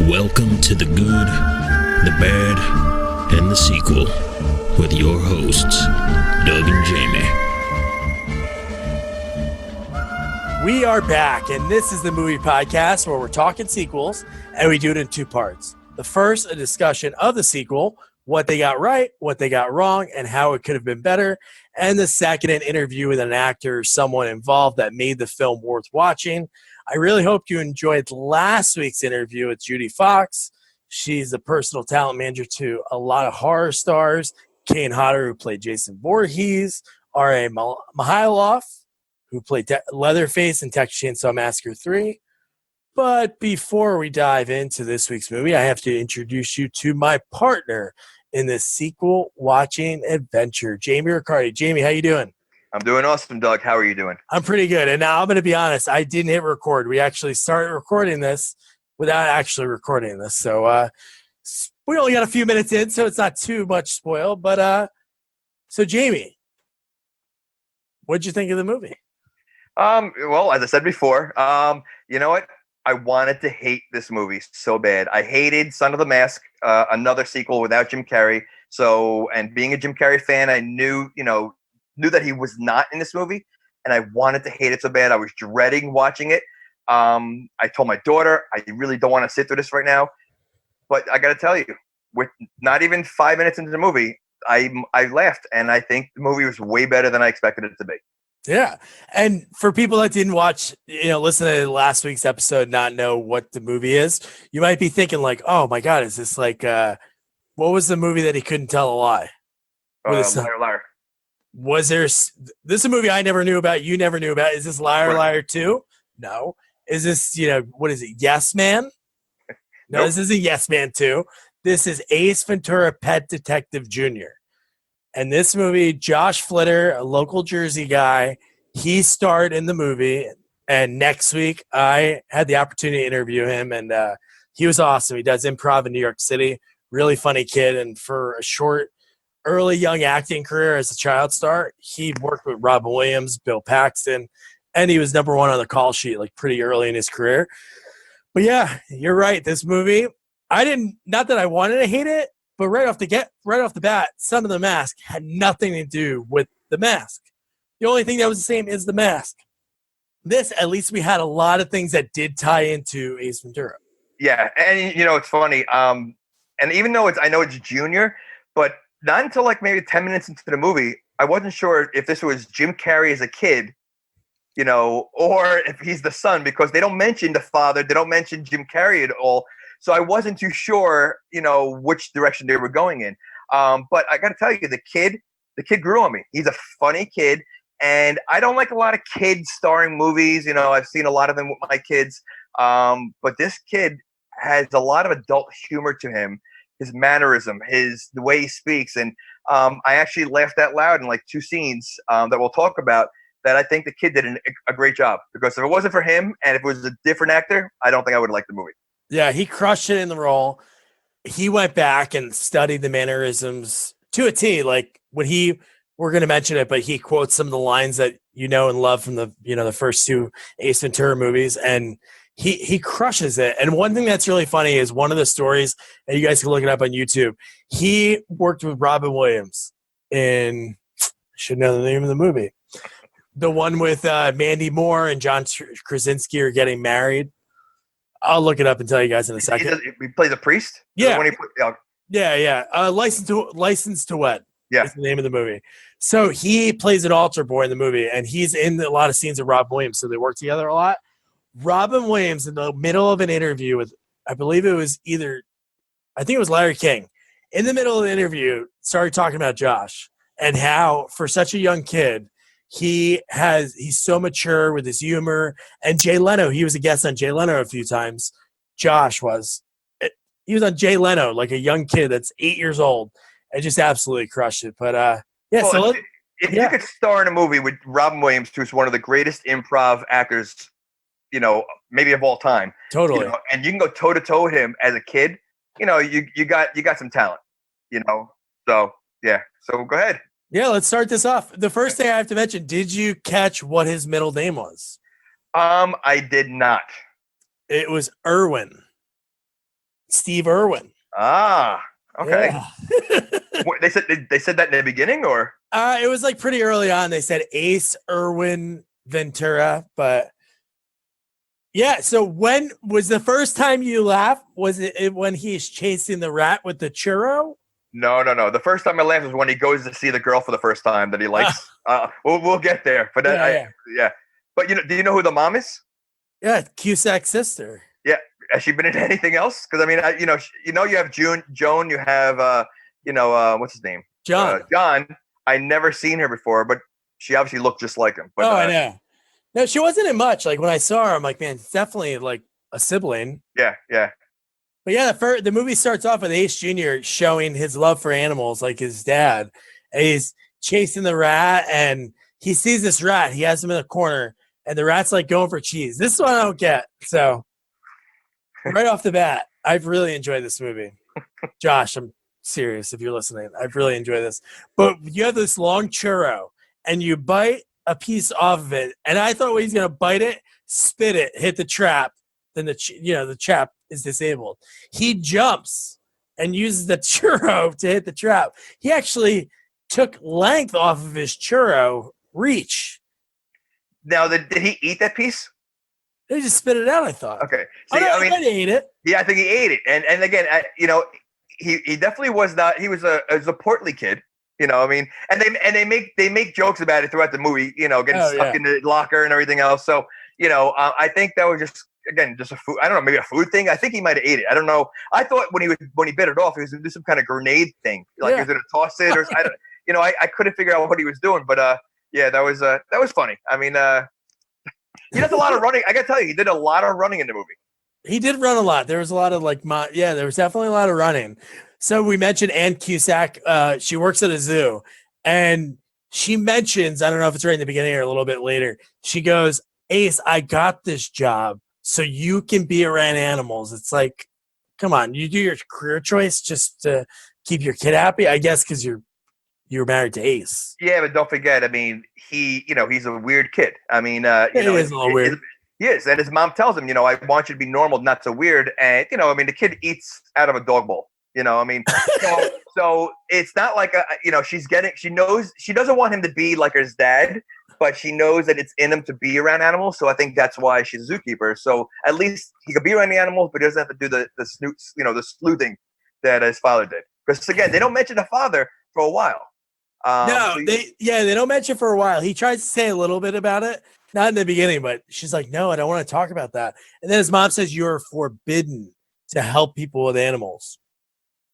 Welcome to the good, the bad, and the sequel with your hosts, Doug and Jamie. We are back, and this is the movie podcast where we're talking sequels, and we do it in two parts. The first, a discussion of the sequel, what they got right, what they got wrong, and how it could have been better. And the second, an interview with an actor or someone involved that made the film worth watching. I really hope you enjoyed last week's interview with Judy Fox. She's the personal talent manager to a lot of horror stars. Kane Hodder, who played Jason Voorhees, R.A. Mihailoff, who played Leatherface in Texas Chainsaw Massacre 3. But before we dive into this week's movie, I have to introduce you to my partner in this sequel watching adventure, Jamie Riccardi. Jamie, how you doing? I'm doing awesome, Doug. How are you doing? I'm pretty good. And now I'm going to be honest, I didn't hit record. We actually started recording this without actually recording this. So we only got a few minutes in, so it's not too much spoil. But so Jamie, what'd you think of the movie? Well, as I said before, you know what? I wanted to hate this movie so bad. I hated Son of the Mask, another sequel without Jim Carrey. So, and being a Jim Carrey fan, I knew that he was not in this movie, and I wanted to hate it so bad. I was dreading watching it. I told my daughter, I really don't want to sit through this right now. But I got to tell you, with not even 5 minutes into the movie, I laughed, and I think the movie was way better than I expected it to be. Yeah. And for people that didn't watch, listen to last week's episode, not know what the movie is, you might be thinking like, oh my God, is this like, what was the movie that he couldn't tell a lie? Liar, Liar. Was there, this is a movie I never knew about, you never knew about. Is this Liar, Liar 2? No. Is this, what is it? Yes Man? No, Nope. This isn't Yes Man 2. This is Ace Ventura, Pet Detective Jr. And this movie, Josh Flitter, a local Jersey guy, he starred in the movie. And next week, I had the opportunity to interview him, and he was awesome. He does improv in New York City. Really funny kid. And for a short, early young acting career as a child star, he worked with Robin Williams, Bill Paxton, and he was number one on the call sheet like pretty early in his career. But yeah, you're right. This movie, not that I wanted to hate it, but right off the bat, Son of the Mask had nothing to do with the mask. The only thing that was the same is the mask. This, at least we had a lot of things that did tie into Ace Ventura. Yeah, and it's funny. And even though I know it's Junior, but not until like maybe 10 minutes into the movie, I wasn't sure if this was Jim Carrey as a kid, or if he's the son, because they don't mention the father, they don't mention Jim Carrey at all. So I wasn't too sure, which direction they were going in. But I got to tell you, the kid grew on me. He's a funny kid, and I don't like a lot of kids starring movies. I've seen a lot of them with my kids. But this kid has a lot of adult humor to him. His mannerism, the way he speaks, and I actually laughed out loud in like two scenes that we'll talk about. That I think the kid did a great job, because if it wasn't for him and if it was a different actor, I don't think I would have liked the movie. Yeah, he crushed it in the role. He went back and studied the mannerisms to a T. Like we're going to mention it, but he quotes some of the lines that and love from the first two Ace Ventura movies, and he crushes it. And one thing that's really funny is one of the stories, and you guys can look it up on YouTube. He worked with Robin Williams in, I should know the name of the movie, the one with Mandy Moore and John Krasinski are getting married. I'll look it up and tell you guys in a second. He plays a priest? Yeah. Yeah. License to Wed. Yeah. Is the name of the movie. So he plays an altar boy in the movie, and he's in a lot of scenes with Robin Williams, so they work together a lot. Robin Williams, in the middle of an interview with, I think it was Larry King, in the middle of the interview, started talking about Josh and how, for such a young kid, he's so mature with his humor. And Jay Leno, he was a guest on Jay Leno a few times. Josh was. He was on Jay Leno, like a young kid that's 8 years old, and just absolutely crushed it. But yeah, well, if you could star in a movie with Robin Williams, who's one of the greatest improv actors, maybe of all time, totally, and you can go toe to toe with him as a kid, you got some talent, So yeah, so go ahead. Yeah, let's start this off. The first thing I have to mention, did you catch what his middle name was? I did not. It was Irwin. Steve Irwin. Ah, okay. Yeah. What, they said that in the beginning, or It was like pretty early on. They said Ace Irwin Ventura, but yeah. So when was the first time you laughed? Was it when he's chasing the rat with the churro? no. The first time I laughed was when he goes to see the girl for the first time that he likes. We'll get there, but yeah. But do you know who the mom is? Yeah, Cusack's sister. Yeah, has she been in anything else? Because I mean, you have Joan, you have what's his name? John. John. I never seen her before, but she obviously looked just like him. But, I know. No, she wasn't in much. Like when I saw her, I'm like, man, it's definitely like a sibling. Yeah. But yeah, the movie starts off with Ace Jr. showing his love for animals, like his dad. And he's chasing the rat, and he sees this rat. He has him in the corner, and the rat's like going for cheese. This is what I don't get. So right off the bat, I've really enjoyed this movie. Josh, I'm serious if you're listening. I've really enjoyed this. But you have this long churro, and you bite a piece off of it, and I thought he's going to bite it, spit it, hit the trap, then the trap is disabled. He jumps and uses the churro to hit the trap. He actually took length off of his churro reach. Now, did he eat that piece? He just spit it out, I thought. Okay. See, I mean, he ate it. Yeah, I think he ate it. And again, he definitely was not. He was a portly kid. I mean, and they make jokes about it throughout the movie. Getting stuck in the locker and everything else. So I think that was just a food. I don't know, maybe a food thing. I think he might have ate it. I don't know. I thought when he bit it off, he was going to do some kind of grenade thing, like he was going to toss it or I don't. I couldn't figure out what he was doing, but that was funny. I mean, he does a lot of running. I got to tell you, he did a lot of running in the movie. He did run a lot. There was a lot of there was definitely a lot of running. So we mentioned Ann Cusack. She works at a zoo, and she mentions, I don't know if it's right in the beginning or a little bit later, she goes, Ace, I got this job so you can be around animals. It's like, come on, you do your career choice just to keep your kid happy, I guess, because you're married to Ace. Yeah, but don't forget, I mean, he's a weird kid. I mean, he is a little weird. He is, and his mom tells him, I want you to be normal, not so weird. And I mean, the kid eats out of a dog bowl. I mean, so it's not like she knows she doesn't want him to be like his dad, but she knows that it's in him to be around animals. So I think that's why she's a zookeeper. So at least he could be around the animals, but he doesn't have to do the the sleuthing that his father did. Because again, they don't mention the father for a while. They don't mention for a while. He tries to say a little bit about it, not in the beginning, but she's like, no, I don't want to talk about that. And then his mom says, you're forbidden to help people with animals.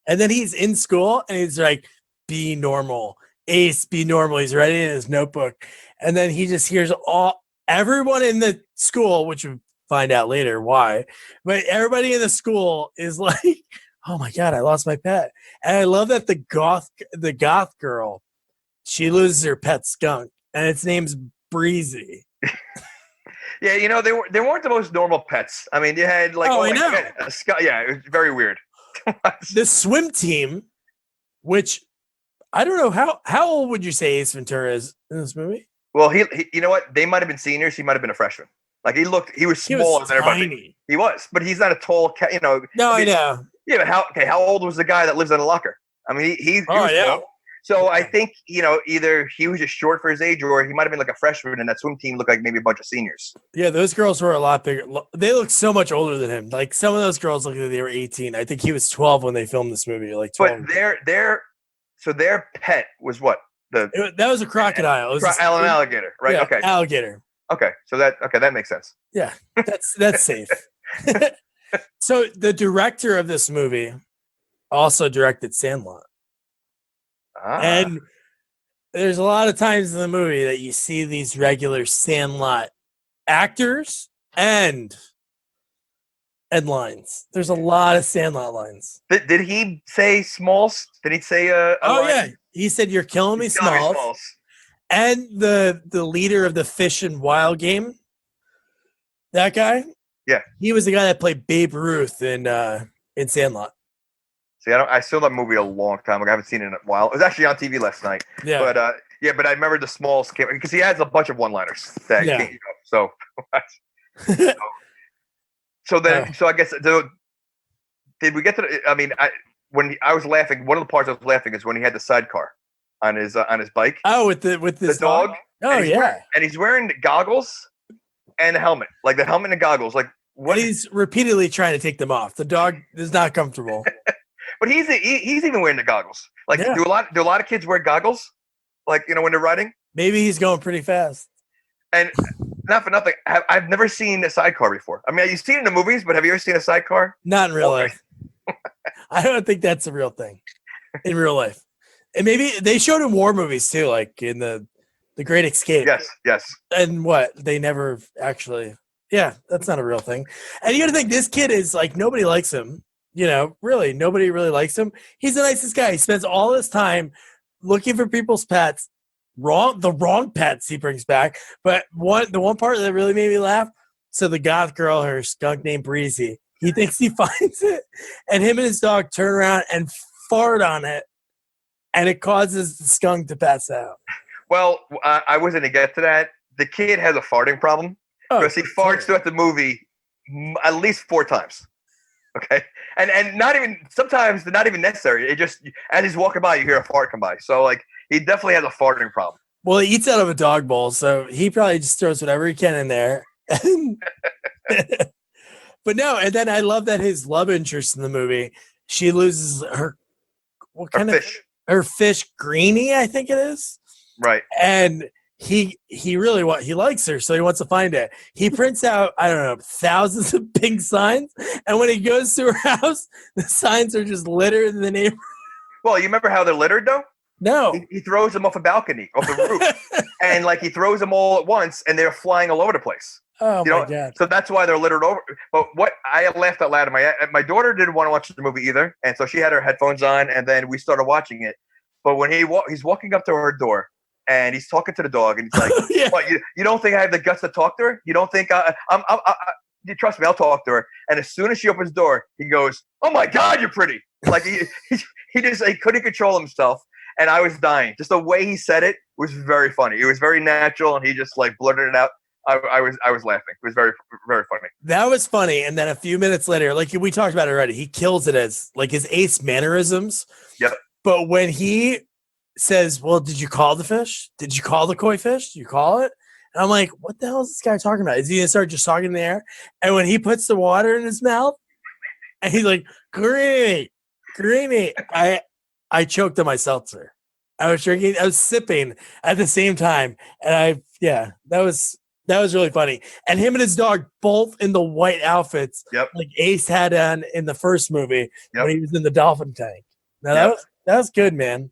And then he's in school and he's like, be normal. Ace, be normal. He's writing in his notebook. And then he just hears everyone in the school, which we find out later why, but everybody in the school is like, oh my God, I lost my pet. And I love that the goth girl, she loses her pet skunk and its name's Breezy. Yeah, they weren't the most normal pets. I mean, you had like, I know. A skunk. Yeah, it was very weird. The swim team, which I don't know how old would you say Ace Ventura is in this movie? Well, he you know what? They might have been seniors. He might have been a freshman. Like he was smaller than everybody. He was, but he's not a tall cat. No, I know. Yeah, but how old was the guy that lives in a locker? I mean, he was small. So I think either he was just short for his age, or he might have been like a freshman, and that swim team looked like maybe a bunch of seniors. Yeah, those girls were a lot bigger. They look so much older than him. Like some of those girls look like they were 18. I think he was 12 when they filmed this movie. Like 12. But their pet was what? That was a crocodile. It was an alligator, right? Yeah, okay, alligator. Okay, so that makes sense. Yeah, that's safe. So the director of this movie also directed Sandlot. And there's a lot of times in the movie that you see these regular Sandlot actors and lines. There's a lot of Sandlot lines. Did he say Smalls? Did he say line? Yeah. He said, "You're killing me, Smalls." And the leader of the Fish and Wild game, that guy? Yeah. He was the guy that played Babe Ruth in Sandlot. See, I saw that movie a long time ago. I haven't seen it in a while. It was actually on TV last night. Yeah. But I remember the Smalls came because he has a bunch of one-liners that came up. So I guess did we get to? I mean, I was laughing. One of the parts I was laughing is when he had the sidecar on his bike. Oh, with this dog. Oh yeah, and he's wearing goggles and a helmet, like the helmet and goggles, like what? And he's repeatedly trying to take them off. The dog is not comfortable. But he's even wearing the goggles. Like, Yeah. do a lot of kids wear goggles? Like, when they're riding? Maybe he's going pretty fast. And not for nothing, I've never seen a sidecar before. I mean, you've seen it in the movies, but have you ever seen a sidecar? Not in real Okay. life. I don't think that's a real thing in real life. And maybe they showed in war movies too, like in the Great Escape. Yes. And what? They never actually. Yeah, that's not a real thing. And you got to think this kid is like nobody likes him. Really, nobody really likes him. He's the nicest guy. He spends all his time looking for people's pets. The wrong pets he brings back. But the one part that really made me laugh. So the goth girl, her skunk named Breezy, he thinks he finds it, and him and his dog turn around and fart on it, and it causes the skunk to pass out. Well, I wasn't going to get to that. The kid has a farting problem because he farts throughout the movie at least 4 times. Okay, and not even sometimes they're not even necessary. It just as he's walking by, you hear a fart come by. So like he definitely has a farting problem. Well, he eats out of a dog bowl, so he probably just throws whatever he can in there. But no, and then I love that his love interest in the movie, she loses her Fish, her fish Greenie, I think it is. right? And he really he likes her, so he wants to find it. He prints out, I don't know, thousands of pink signs, and when he goes to her house, the signs are just littered in the neighborhood. Well, you remember how they're littered though? No. He throws them off a balcony, off the roof, and like he throws them all at once, and they're flying all over the place. Oh You my know, god. So that's why they're littered over. But what I laughed out loud. My daughter didn't want to watch the movie either, and so she had her headphones on, and then we started watching it. But when he's walking up to her door, and he's talking to the dog, and he's like, Yeah. "What? You don't think I have the guts to talk to her? You don't think you trust me? I'll talk to her." And as soon as she opens the door, he goes, "Oh my God, you're pretty!" Like he just couldn't control himself, and I was dying. Just the way he said it was very funny. It was very natural, and he just like blurted it out. I was laughing. It was very, very funny. That was funny. And then a few minutes later, like we talked about it already, he kills it as like his ace mannerisms. Yep. But when he says, "Well, did you call the fish? Did you call the koi fish? Did you call it?" And I'm like, what the hell is this guy talking about? Is he gonna start just talking in the air? And when he puts the water in his mouth, and he's like, "Greeny, greeny," I choked on my seltzer. I was sipping at the same time, and that was really funny. And him and his dog both in the white outfits, Yep. like Ace had on in the first movie Yep. when he was in the dolphin tank. Now that was good, man.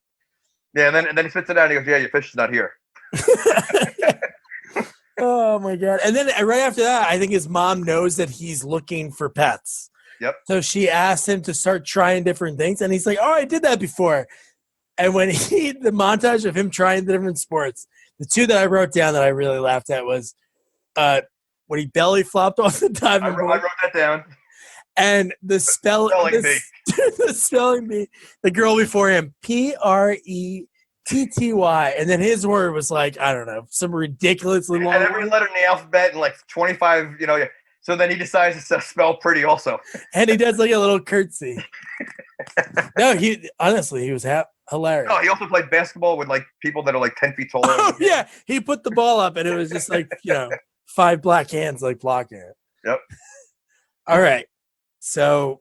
Yeah, and then he spits it out and he goes, "Yeah, your fish is not here." Oh my god! And then right after that, I think his mom knows that he's looking for pets. Yep. So she asked him to start trying different things, and he's like, "Oh, I did that before." And when the montage of him trying the different sports, the two that I wrote down that I really laughed at was when he belly flopped off the diving I board, wrote that down. and the Spelling bee. the spelling bee, the girl before him, Pretty. And then his word was like, I don't know, some ridiculously long And every word. letter in the alphabet and like 25, So then he decides to spell pretty also. And he does like a little curtsy. No, he was hilarious. Oh, he also played basketball with like people that are like 10 feet taller. Oh, yeah, he put the ball up, and it was just like 5 black hands like blocking it. Yep. All right, so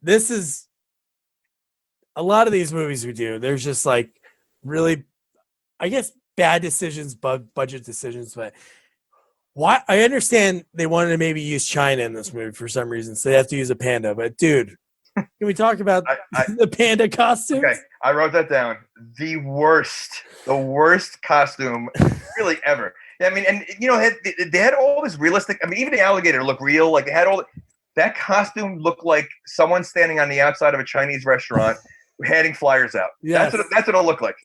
this is a lot of these movies we do. There's just like really, I guess, bad decisions, budget decisions, but why? I understand they wanted to maybe use China in this movie for some reason, so they have to use a panda. But dude, can we talk about the panda costumes? Okay, I wrote that down. The worst costume really ever. Yeah, I mean, and they had all this realistic. I mean, even the alligator looked real. Like they had that costume looked like someone standing on the outside of a Chinese restaurant handing flyers out. Yes. That's what it looked like.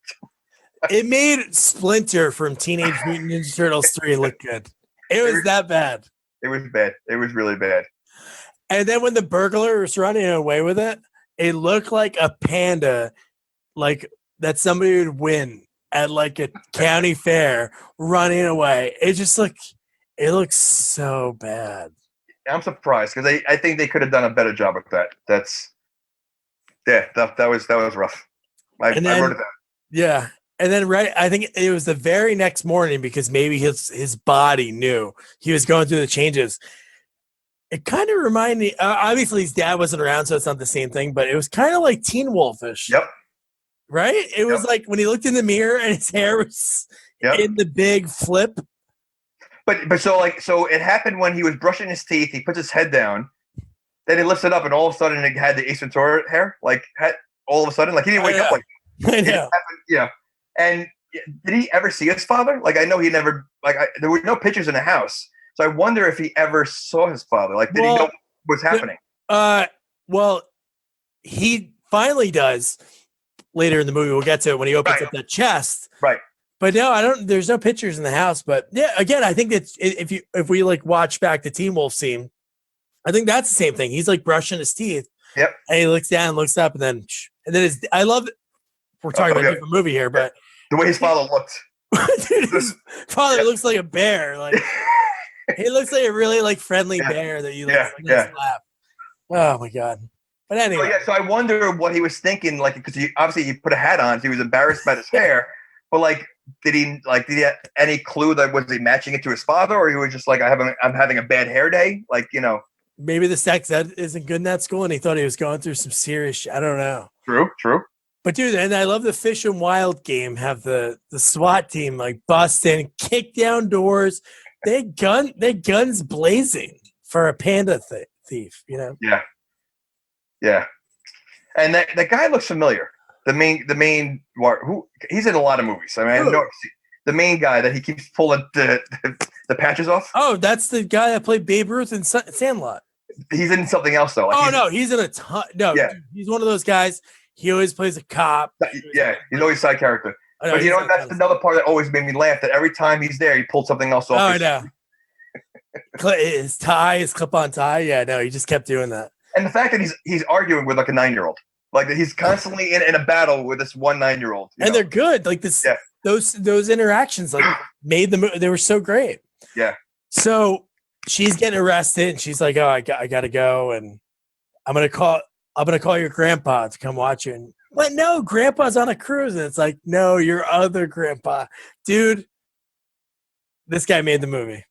It made Splinter from Teenage Mutant Ninja Turtles 3 look good. It was that bad. It was bad. It was really bad. And then when the burglar was running away with it, it looked like a panda, like that somebody would win at like a county fair running away. It looked so bad. I'm surprised because I think they could have done a better job with that. Yeah, that was rough. I wrote it down. Yeah. And then I think it was the very next morning because maybe his body knew he was going through the changes. It kind of reminded me, obviously his dad wasn't around, so it's not the same thing, but it was kind of like Teen Wolfish. Yep. Right? It was like when he looked in the mirror and his hair was in the big flip. But so it happened when he was brushing his teeth, he puts his head down, then he lifts it up and all of a sudden it had the Ace Ventura hair, all of a sudden, like he didn't wake up like I know. Yeah. And did he ever see his father? Like I know he never there were no pictures in the house. So I wonder if he ever saw his father. Like, did he know what was happening? Well, he finally does later in the movie. We'll get to it when he opens up that chest. Right. But no, there's no pictures in the house. But yeah, again, I think it's if we like watch back the Teen Wolf scene, I think that's the same thing. He's like brushing his teeth. Yep. And he looks down, looks up, and then I love it. We're talking about a different movie here, but the way his father looked. Dude, his father looks like a bear. Like he looks like a really like friendly bear that you like slap. Oh my god! But anyway, so I wonder what he was thinking. Like, because obviously he put a hat on, so he was embarrassed about his hair. But like, did he have any clue that was he matching it to his father, or he was just like, I'm having a bad hair day? Like, maybe the sex ed isn't good in that school, and he thought he was going through some serious shit. I don't know. True. But dude, and I love the Fish and Wild game. Have the SWAT team like bust in, kick down doors. They guns blazing for a panda thief. Yeah. And that guy looks familiar. The main who he's in a lot of movies. I mean, I know the main guy that he keeps pulling the patches off. Oh, that's the guy that played Babe Ruth in Sandlot. He's in something else though. Like he's in a ton. No, dude, he's one of those guys. He always plays a cop. Yeah, he's always side character. But that's another part that always made me laugh. That every time he's there, he pulled something else off. Oh, I know. His clip-on tie. Yeah, no, he just kept doing that. And the fact that he's arguing with like a 9-year-old, like he's constantly in a battle with this one 9-year-old, and they're good. Like this, those interactions like made the movie. They were so great. Yeah. So she's getting arrested, and she's like, "Oh, I gotta go, and I'm gonna call your grandpa to come watch you." And, but no, grandpa's on a cruise, and it's like, no, your other grandpa, dude. This guy made the movie.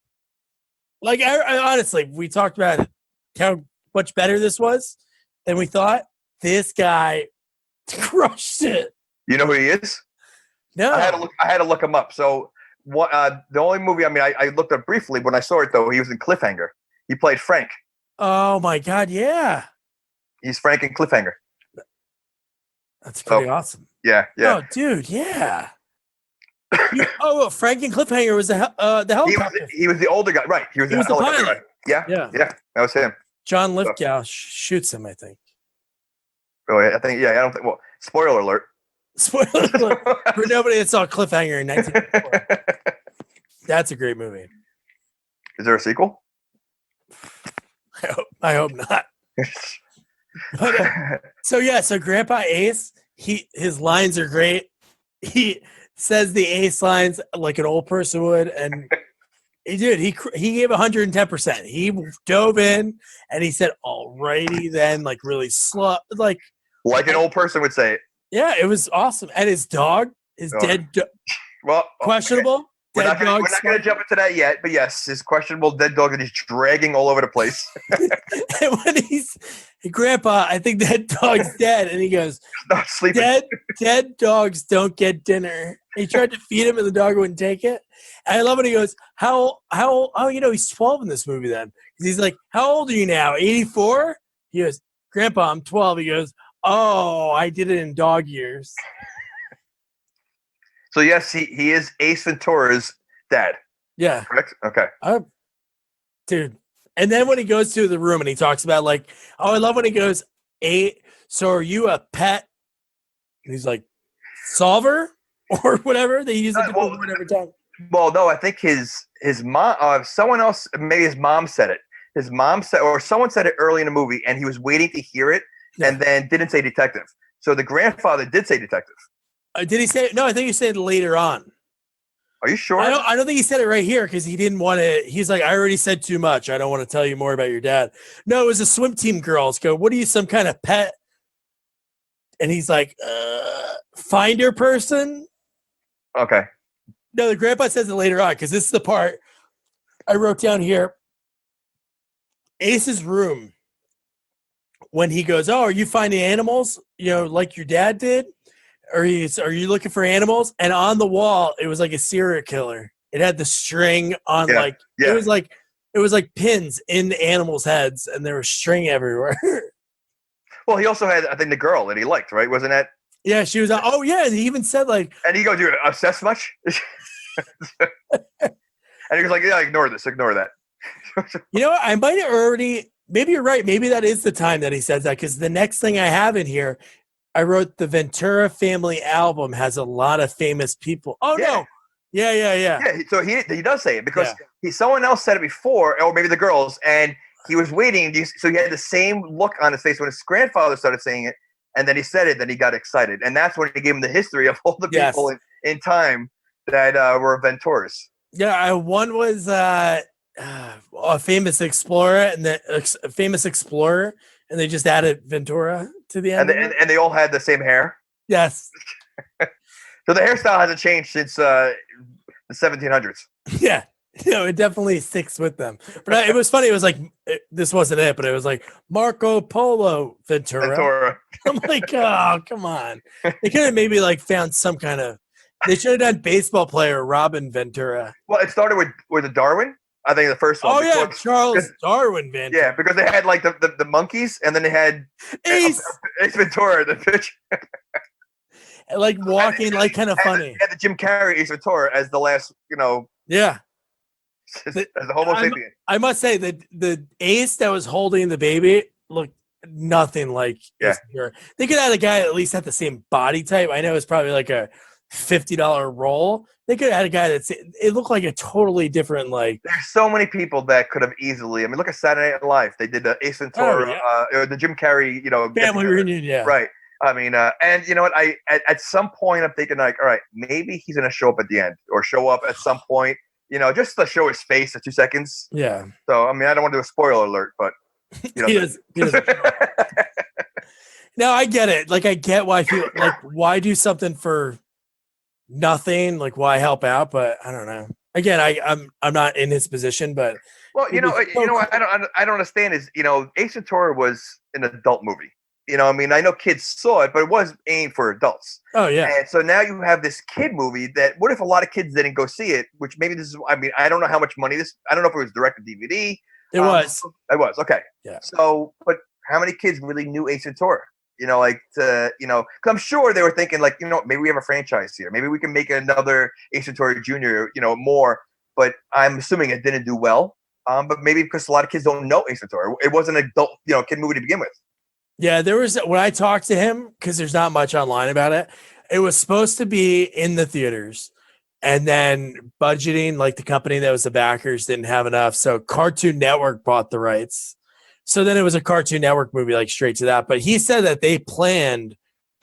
Like, I honestly, we talked about how much better this was than we thought. This guy crushed it. You know who he is? No, I had to look him up. So, what? The only movie I looked up briefly when I saw it though. He was in Cliffhanger. He played Frank. Oh my god, yeah. He's Frank in Cliffhanger. That's pretty awesome. Yeah. Oh, dude, yeah. Frank in Cliffhanger was the helicopter. He was the older guy, right? He was the pilot. Guy. Yeah. That was him. John Lithgow shoots him, I think. Oh, yeah, I think. Yeah, I don't think. Well, spoiler alert. Spoiler alert for nobody that saw Cliffhanger in 1994. That's a great movie. Is there a sequel? I hope not. But, so Grandpa Ace, his lines are great. He says the Ace lines like an old person would, and he gave 110%. He dove in and he said, "Alrighty then," like really slow, like an old person would say it. Yeah, it was awesome. And his dog, dead questionable. Okay. We're not going to jump into that yet, but yes, his questionable dead dog that he's dragging all over the place. And when Grandpa, I think that dog's dead, and he goes, "Not sleeping." Dead dogs don't get dinner. He tried to feed him, and the dog wouldn't take it. And I love when he goes, "How? He's 12 in this movie then." He's like, "How old are you now? 84?" He goes, "Grandpa, I'm 12." He goes, "Oh, I did it in dog years." So yes, he is Ace Ventura's dad. Yeah. Correct? Okay. Dude. And then when he goes to the room and he talks about like, I love when he goes, so are you a pet? And he's like, solver or whatever. They use it word every time. Well, no, I think his mom, someone else, maybe his mom said it. His mom said, or someone said it early in the movie, and he was waiting to hear it, and then didn't say detective. So the grandfather did say detective. Did he say it? No, I think he said later on. Are you sure? I don't think he said it right here because he didn't want to. He's like, I already said too much. I don't want to tell you more about your dad. No, it was a swim team girls go, what are you, some kind of pet? and he's like, finder person. Okay. No, the grandpa says it later on because this is the part I wrote down here. Ace's room, when he goes, "Oh, are you finding animals? You know, like your dad did, or are you looking for animals?" And on the wall, it was like a serial killer. It had the string on, it was like pins in the animals' heads, and there was string everywhere. Well, he also had, I think, the girl that he liked, right? Wasn't that? Yeah, she was. Oh, yeah. And he even said like, and he goes, "You obsessed much?" And he was like, "Yeah, ignore this, ignore that." You know what? I might have already. Maybe you're right. Maybe that is the time that he says that because the next thing I have in here, I wrote the Ventura Family album has a lot of famous people. Oh Yeah. no. Yeah. Yeah, so he does say it because someone else said it before, or maybe the girls, and he was waiting. So he had the same look on his face when his grandfather started saying it, and then he said it. Then he got excited, and that's when he gave him the history of all the people in time that were Venturas. Yeah, one was a famous explorer, and and they just added Ventura to the end. And they all had the same hair. Yes. So the hairstyle hasn't changed since the 1700s. Yeah. It definitely sticks with them. But it was funny. It was like, this wasn't it, but it was like Marco Polo Ventura. I'm like, oh, come on. They could have maybe like found some kind of, they should have done baseball player Robin Ventura. Well, it started with the Darwin. I think the first one. Oh, yeah, Charles Darwin Ventura. Yeah, because they had like the monkeys, and then they had Ace Ventura, the pitch. Like walking, like kind of funny. And the Jim Carrey Ace Ventura as the last, Yeah. As the Homo sapien. I must say that the Ace that was holding the baby looked nothing like Ace Ventura. They could have had a guy that at least had the same body type. I know it's probably like a $50 role. They could have had a guy it looked like a totally different, like. There's so many people that could have easily. I mean, look at Saturday Night Live. They did the Ace Ventura, or the Jim Carrey, family reunion. Yeah, right. I mean, and you know what? At some point I'm thinking like, all right, maybe he's gonna show up at the end or show up at some point. Just to show his face for 2 seconds. Yeah. So I mean, I don't want to do a spoiler alert, but he doesn't. No, I get it. Like, I get why people like why do something for nothing, like why help out, but I don't know. Again, I'm not in his position, but well, what I don't understand is Ace Ventura was an adult movie. I mean, I know kids saw it, but it was aimed for adults. Oh yeah. And so now you have this kid movie that. What if a lot of kids didn't go see it? Which maybe this is. I mean, I don't know how much money this. I don't know if it was direct to DVD. It was. It was okay. Yeah. So, but how many kids really knew Ace Ventura? Cause I'm sure they were thinking like, maybe we have a franchise here. Maybe we can make another Ace Ventura Jr., more, but I'm assuming it didn't do well. But maybe because a lot of kids don't know Ace Ventura. It wasn't an adult, kid movie to begin with. Yeah, there was, when I talked to him, because there's not much online about it, it was supposed to be in the theaters. And then budgeting, like the company that was the backers didn't have enough. So Cartoon Network bought the rights. So then it was a Cartoon Network movie, like straight to that. But he said that they planned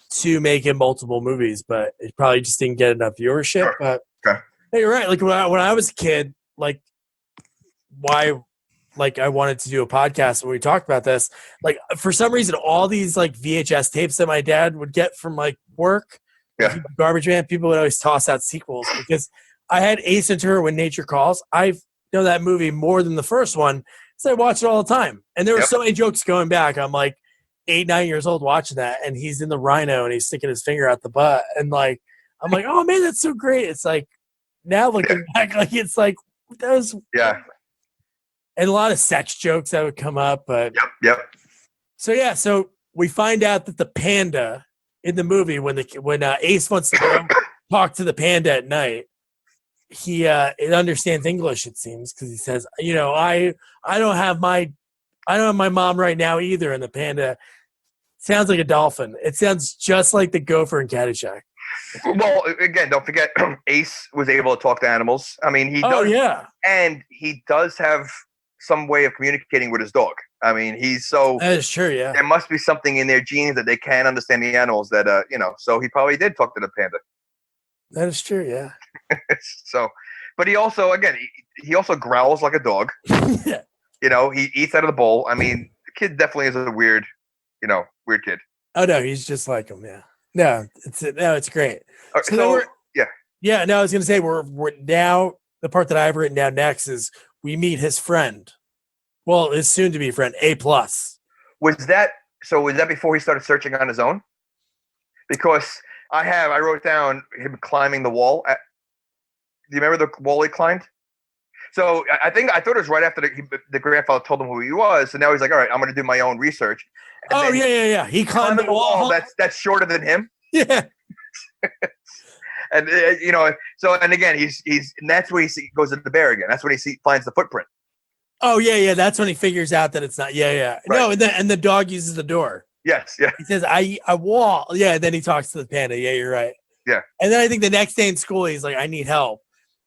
to make it multiple movies, but it probably just didn't get enough viewership. Sure. But okay. Hey, you're right. Like when I was a kid, like why, like I wanted to do a podcast when we talked about this. Like for some reason, all these like VHS tapes that my dad would get from like work, garbage man, people would always toss out sequels because I had Ace Ventura: When Nature Calls. I know that movie more than the first one. So I watch it all the time. And there were so many jokes going back. I'm like 8, 9 years old watching that. And he's in the rhino and he's sticking his finger out the butt. And like, I'm like, oh man, that's so great. It's like, now looking back, like it's like, that was. Yeah. And a lot of sex jokes that would come up. But Yep. So we find out that the panda in the movie, when Ace wants to go talk to the panda at night, it understands English, it seems, because he says, I don't have my mom right now either. And the panda sounds like a dolphin. It sounds just like the gopher in Caddyshack. Well, again, don't forget, Ace was able to talk to animals. I mean, he does. Oh, yeah. And he does have some way of communicating with his dog. I mean, that is true, yeah. There must be something in their genes that they can understand the animals that, so he probably did talk to the panda. That is true, yeah. So, but he also, again, he also growls like a dog. Yeah. He eats out of the bowl. I mean, the kid definitely is a weird kid. Oh no, he's just like him. Yeah. No, it's great. So, then we're, yeah. Yeah, no, I was gonna say we're now the part that I've written down next is we meet his friend. Well, his soon to be friend, A plus. Was that before he started searching on his own? Because I wrote down him climbing the wall. Do you remember the wall he climbed? So I thought it was right after the grandfather told him who he was. So now he's like, all right, I'm going to do my own research. And yeah. He climbed the wall. That's shorter than him. Yeah. And and again, he's and that's where he goes to the bear again. That's when he finds the footprint. Oh yeah. That's when he figures out that it's not. Yeah. Right. No, and the dog uses the door. Yes. Yeah. He says, I wall. Yeah. And then he talks to the panda. Yeah, you're right. Yeah. And then I think the next day in school, he's like, I need help.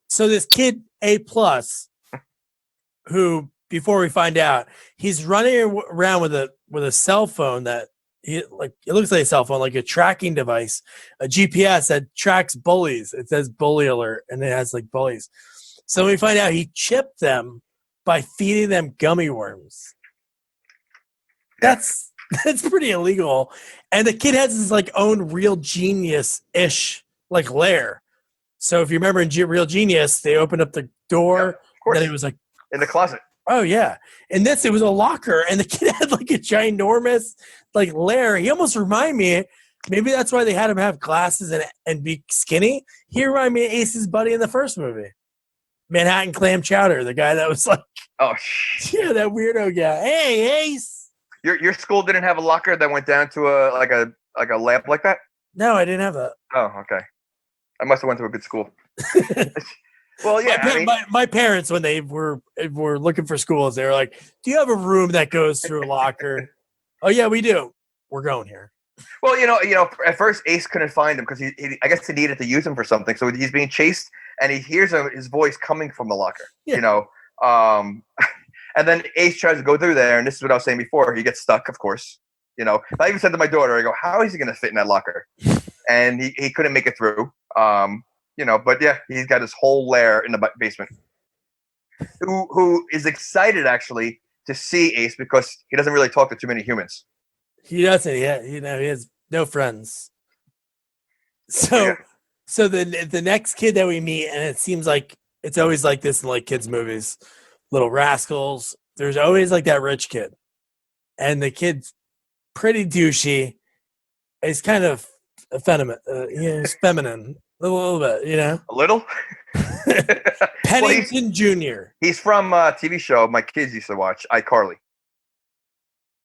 So this kid, A plus, who before we find out, he's running around with a cell phone that it looks like a cell phone, like a tracking device, a GPS that tracks bullies. It says bully alert, and it has like bullies. So we find out he chipped them by feeding them gummy worms. That's pretty illegal. And the kid has his like own Real Genius-ish like lair. So if you remember in Real Genius, they opened up the door, of course. and it was like in the closet. Oh yeah. In this, it was a locker, and the kid had like a ginormous like lair. He almost reminded me. Maybe that's why they had him have glasses and be skinny. He reminded me of Ace's buddy in the first movie, Manhattan Clam Chowder, the guy that was like, yeah, that weirdo guy. Hey, Ace. Your school didn't have a locker that went down to a lab like that? No, I didn't have that. Oh, okay. I must have went to a good school. Well, yeah. My parents, when they were looking for schools, they were like, "Do you have a room that goes through a locker?" Oh yeah, we do. We're going here. Well, at first Ace couldn't find him because I guess he needed to use him for something. So he's being chased, and he hears his voice coming from the locker. Yeah. And then Ace tries to go through there, and this is what I was saying before. He gets stuck, of course. I even said to my daughter, I go, "How is he going to fit in that locker?" And he couldn't make it through. But yeah, he's got his whole lair in the basement. Who is excited actually to see Ace because he doesn't really talk to too many humans. He doesn't. Yeah, he has no friends. So the next kid that we meet, and it seems like it's always like this in like kids' movies, Little Rascals. There's always like that rich kid, and the kid's pretty douchey. He's kind of effeminate. He's feminine. A little bit, A little? Pennington Jr. He's from a TV show my kids used to watch, iCarly.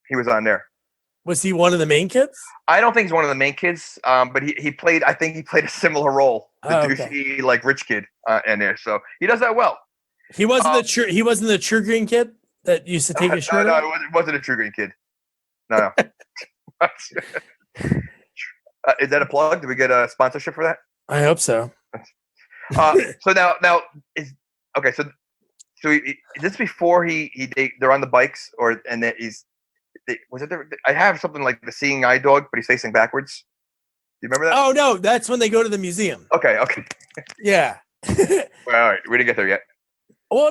He was on there. Was he one of the main kids? I don't think he's one of the main kids, but he played a similar role. The douchey, like, rich kid in there. So he does that well. He wasn't the True Green kid that used to take his shirt off? No, it wasn't a True Green kid. No. Is that a plug? Did we get a sponsorship for that? I hope so. So now is okay. So is this before they're on the bikes I have something like the seeing eye dog, but he's facing backwards. Do you remember that? Oh no, that's when they go to the museum. Okay. Yeah. Well, all right, we didn't get there yet. Well,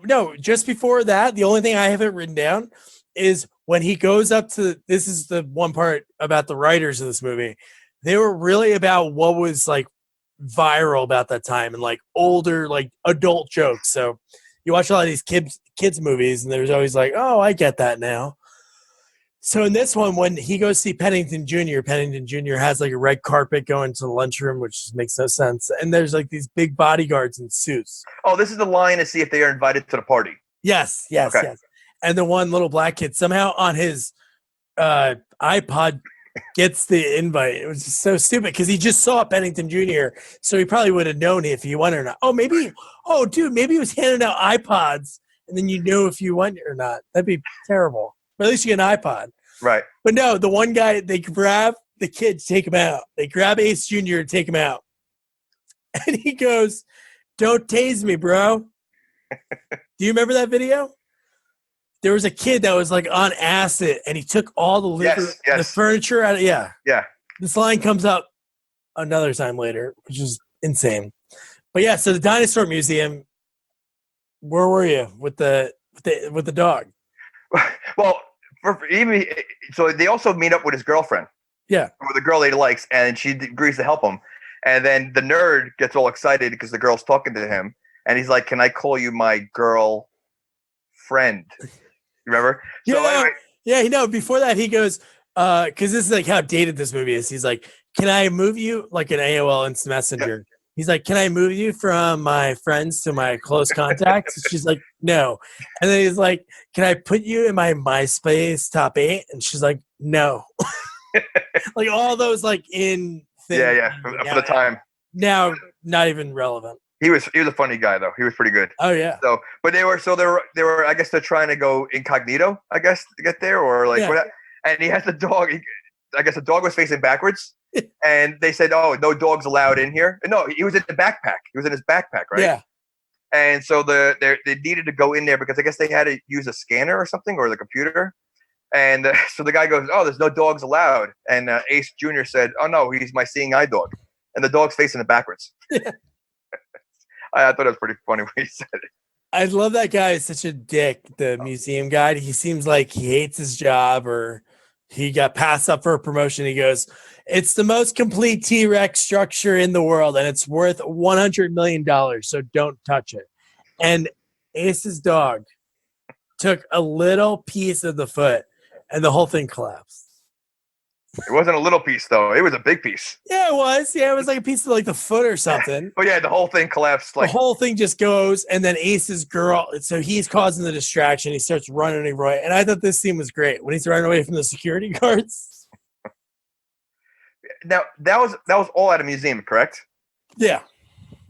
no, just before that, the only thing I haven't written down is when he goes up to. This is the one part about the writers of this movie. They were really about what was like viral about that time and like older, like adult jokes. So you watch a lot of these kids movies and there's always like, oh, I get that now. So in this one, when he goes see Pennington Jr. has like a red carpet going to the lunchroom, which just makes no sense. And there's like these big bodyguards in suits. Oh, this is the line to see if they are invited to the party. Yes. And the one little black kid somehow on his iPod gets the invite. It was just so stupid because he just saw Pennington Jr. So he probably would have known if he won or not. Maybe he was handing out iPods and then you knew if you won or not. That'd be terrible. But at least you get an iPod. Right. But no, the one guy, they grab the kid to take him out. They grab Ace Jr. to take him out. And he goes, "Don't tase me, bro." Do you remember that video? There was a kid that was like on acid, and he took all the furniture out of. Yeah. This line comes up another time later, which is insane. But yeah, so the dinosaur museum. Where were you with the dog? Well, so they also meet up with his girlfriend. Yeah. with the girl that he likes, and she agrees to help him. And then the nerd gets all excited because the girl's talking to him, and he's like, "Can I call you my girl friend?" You remember? So Yeah, anyway, yeah. Before that, he goes, because this is like how dated this movie is. He's like, "Can I move you like an AOL Instant Messenger?" He's like, "Can I move you from my friends to my close contacts?" And she's like, "No." And then he's like, "Can I put you in my MySpace top 8?" And she's like, "No." Like all those like in things. yeah, for the time. Now, not even relevant. He was a funny guy though. He was pretty good. Oh yeah. So, but they were. I guess they're trying to go incognito. I guess to get there, or like Yeah. what? And he has the dog. I guess the dog was facing backwards, and they said, "Oh, no dogs allowed in here." No, he was in the backpack. He was in his backpack, right? Yeah. And so they needed to go in there because I guess they had to use a scanner or something or the computer. And so the guy goes, "Oh, there's no dogs allowed." And Ace Jr. said, "Oh no, he's my seeing eye dog," and the dog's facing it backwards. I thought it was pretty funny when he said it. I love that guy. Is such a dick. The museum guy. He seems like he hates his job, or he got passed up for a promotion. He goes, "It's the most complete T-Rex structure in the world, and it's worth $100 million. So don't touch it." And Ace's dog took a little piece of the foot, and the whole thing collapsed. It wasn't a little piece though; it was a big piece. Yeah, it was. Yeah, it was like a piece of like the foot or something. But yeah, the whole thing collapsed. Like the whole thing just goes, and then Ace's girl. So he's causing the distraction. He starts running away, and I thought this scene was great when he's running away from the security guards. now that was all at a museum, correct? Yeah,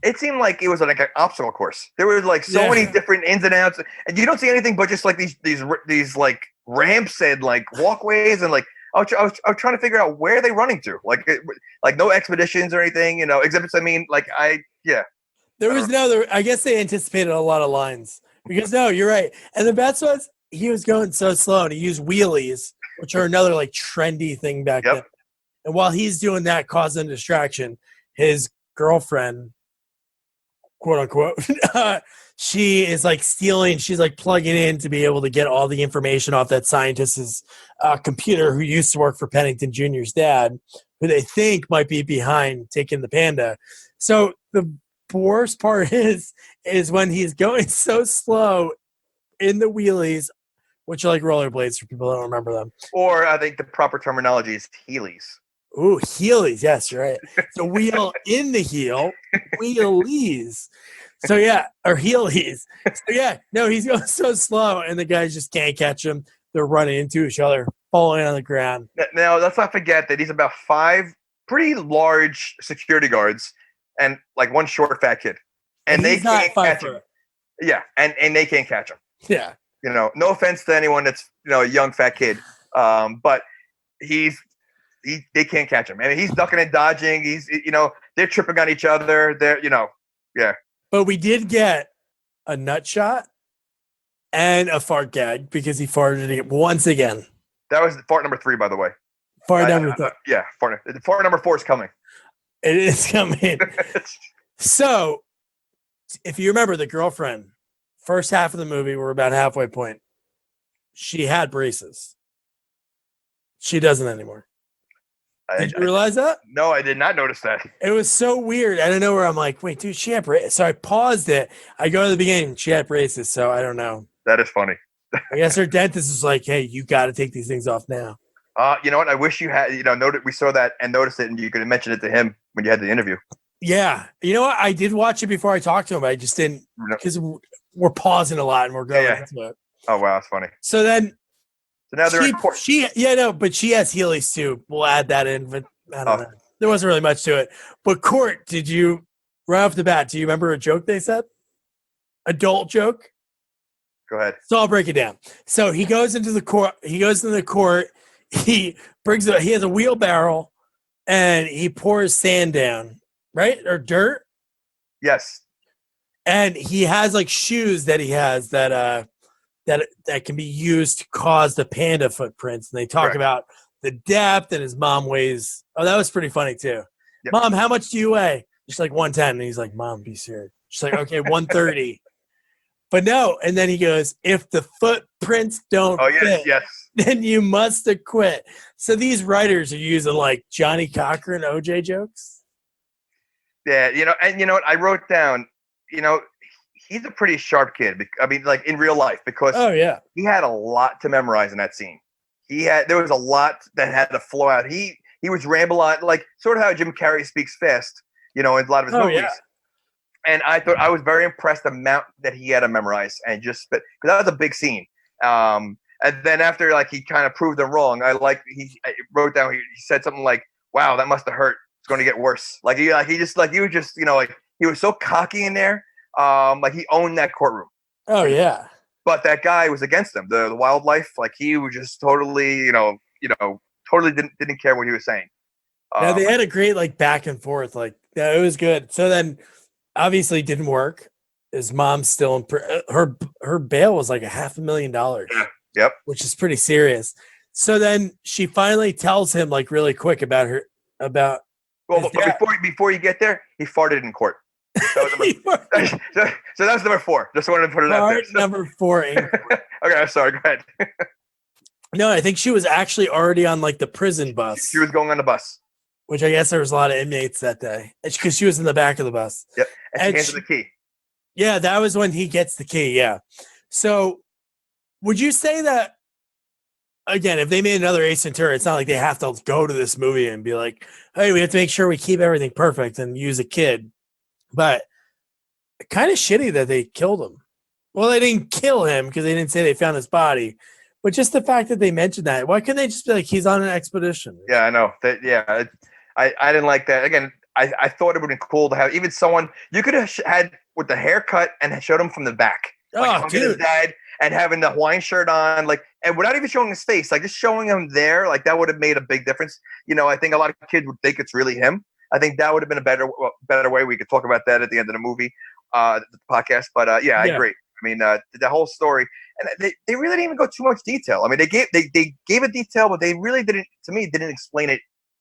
It seemed like it was like an obstacle course. There was like so many different ins and outs, and you don't see anything but just like these like ramps and like walkways and like. I was trying to figure out where are they running to, like no expeditions or anything, exhibits. I mean, there was no. I guess they anticipated a lot of lines because no, you're right. And the best was he was going so slow, and he used wheelies, which are another like trendy thing back then. And while he's doing that, causing distraction, his girlfriend, quote unquote, she is like stealing. She's like plugging in to be able to get all the information off that scientist's computer who used to work for Pennington Jr.'s dad, who they think might be behind taking the panda. So the worst part is when he's going so slow in the wheelies, which are like rollerblades for people that don't remember them. Or I think the proper terminology is heelys. Ooh, heelys. Yes, you're right. So wheel in the heel, wheelies. So yeah, or heelies. So yeah, no, he's going so slow, and the guys just can't catch him. They're running into each other, falling on the ground. Now, let's not forget that he's about 5 pretty large security guards and like one short fat kid, and they can't catch him. Yeah, and they can't catch him. Yeah, no offense to anyone that's a young fat kid, but they can't catch him. I mean, he's ducking and dodging. He's they're tripping on each other. They're yeah. But we did get a nut shot and a fart gag because he farted once again. That was fart number 3, by the way. Fart number 3. Yeah, fart number 4 is coming. It is coming. So, if you remember the girlfriend, first half of the movie, we're about halfway point. She had braces. She doesn't anymore. Did you realize that? No, I did not notice that. It was so weird. I don't know where I'm like, wait, dude, she had braces. So I paused it. I go to the beginning. She had braces, so I don't know. That is funny. I guess her dentist is like, hey, you got to take these things off now. You know what? I wish you had, noted we saw that and noticed it, and you could have mentioned it to him when you had the interview. Yeah. You know what? I did watch it before I talked to him. I just didn't, because we're pausing a lot and we're going into it. Oh, wow. That's funny. So then, now they're in court. But she has Heelys too. We'll add that in, but I don't know. There wasn't really much to it. But court, did you, right off the bat, do you remember a joke they said? Adult joke? Go ahead. So I'll break it down. So he goes into the court. He has a wheelbarrow and he pours sand down, right? Or dirt? Yes. And he has like shoes that he has that can be used to cause the panda footprints. And they talk about the depth, and his mom weighs. Oh, that was pretty funny too. Yep. Mom, how much do you weigh? She's like 110. And he's like, Mom, be serious. She's like, okay, 130. But no, and then he goes, if the footprints don't fit, then you must have quit. So these writers are using like Johnny Cochran OJ jokes. Yeah, and you know what? I wrote down, he's a pretty sharp kid. I mean, like in real life, because Oh yeah. he had a lot to memorize in that scene. There was a lot that had to flow out. He was ramble on, like sort of how Jim Carrey speaks fast, in a lot of his movies. Yeah. And I thought I was very impressed the amount that he had to memorize and just spit, because that was a big scene. And then after like he kind of proved them wrong, I wrote down he said something like, "Wow, that must have hurt. It's going to get worse." Like he was just he was so cocky in there. Like he owned that courtroom. Oh yeah. But that guy was against him. The wildlife, like he was just totally, totally didn't care what he was saying. Yeah, they had a great like back and forth. Like yeah, it was good. So then, obviously, didn't work. His mom's still in her bail was like $500,000. Yeah. Yep. Which is pretty serious. So then she finally tells him like really quick about. Well, but before you get there, he farted in court. That was so that's number 4. Just wanted to put it out there. Number 4. Okay, I'm sorry. Go ahead. No, I think she was actually already on like the prison bus. She was going on the bus, which I guess there was a lot of inmates that day because she was in the back of the bus. Yep, and she handed the key. Yeah, that was when he gets the key. Yeah. So, would you say that again? If they made another Ace Ventura, it's not like they have to go to this movie and be like, "Hey, we have to make sure we keep everything perfect and use a kid." But kind of shitty that they killed him. Well, they didn't kill him because they didn't say they found his body, but just the fact that they mentioned that. Why couldn't they just be like, he's on an expedition? Yeah, I know. I didn't like that. Again, I thought it would have been cool to have even someone you could have had with the haircut and showed him from the back. Like his dad and having the Hawaiian shirt on, like, and without even showing his face, like just showing him there, like that would have made a big difference. I think a lot of kids would think it's really him. I think that would have been a better way. We could talk about that at the end of the movie, the podcast. But I agree. I mean, the whole story, and they really didn't even go too much detail. I mean, they gave a detail, but they really didn't explain it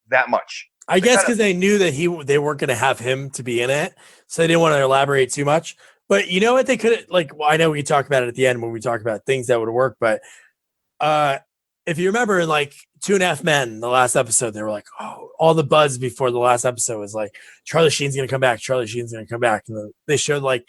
that much. I guess because they knew that they weren't going to have him to be in it, so they didn't want to elaborate too much. But you know what? They could I know we talk about it at the end when we talk about things that would work, but if you remember, like 2.5 Men, the last episode, they were like, oh, all the buzz before the last episode was like, Charlie Sheen's going to come back. Charlie Sheen's going to come back. And then they showed like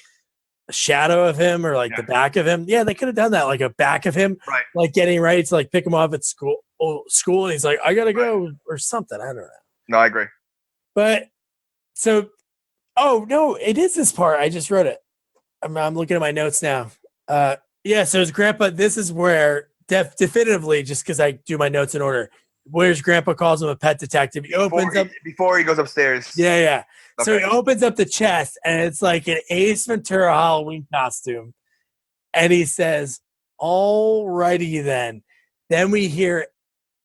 a shadow of him or like the back of him. Yeah, they could have done that, like a back of him, right? Like getting ready to like pick him up at school. And he's like, I got to go or something. I don't know. No, I agree. But so, oh, no, it is this part. I just wrote it. I'm looking at my notes now. Yeah, so his grandpa, this is where definitively, just because I do my notes in order, where his grandpa calls him a pet detective. He opens up before he goes upstairs. Yeah. Okay. So he opens up the chest, and it's like an Ace Ventura Halloween costume. And he says, "All righty then." Then we hear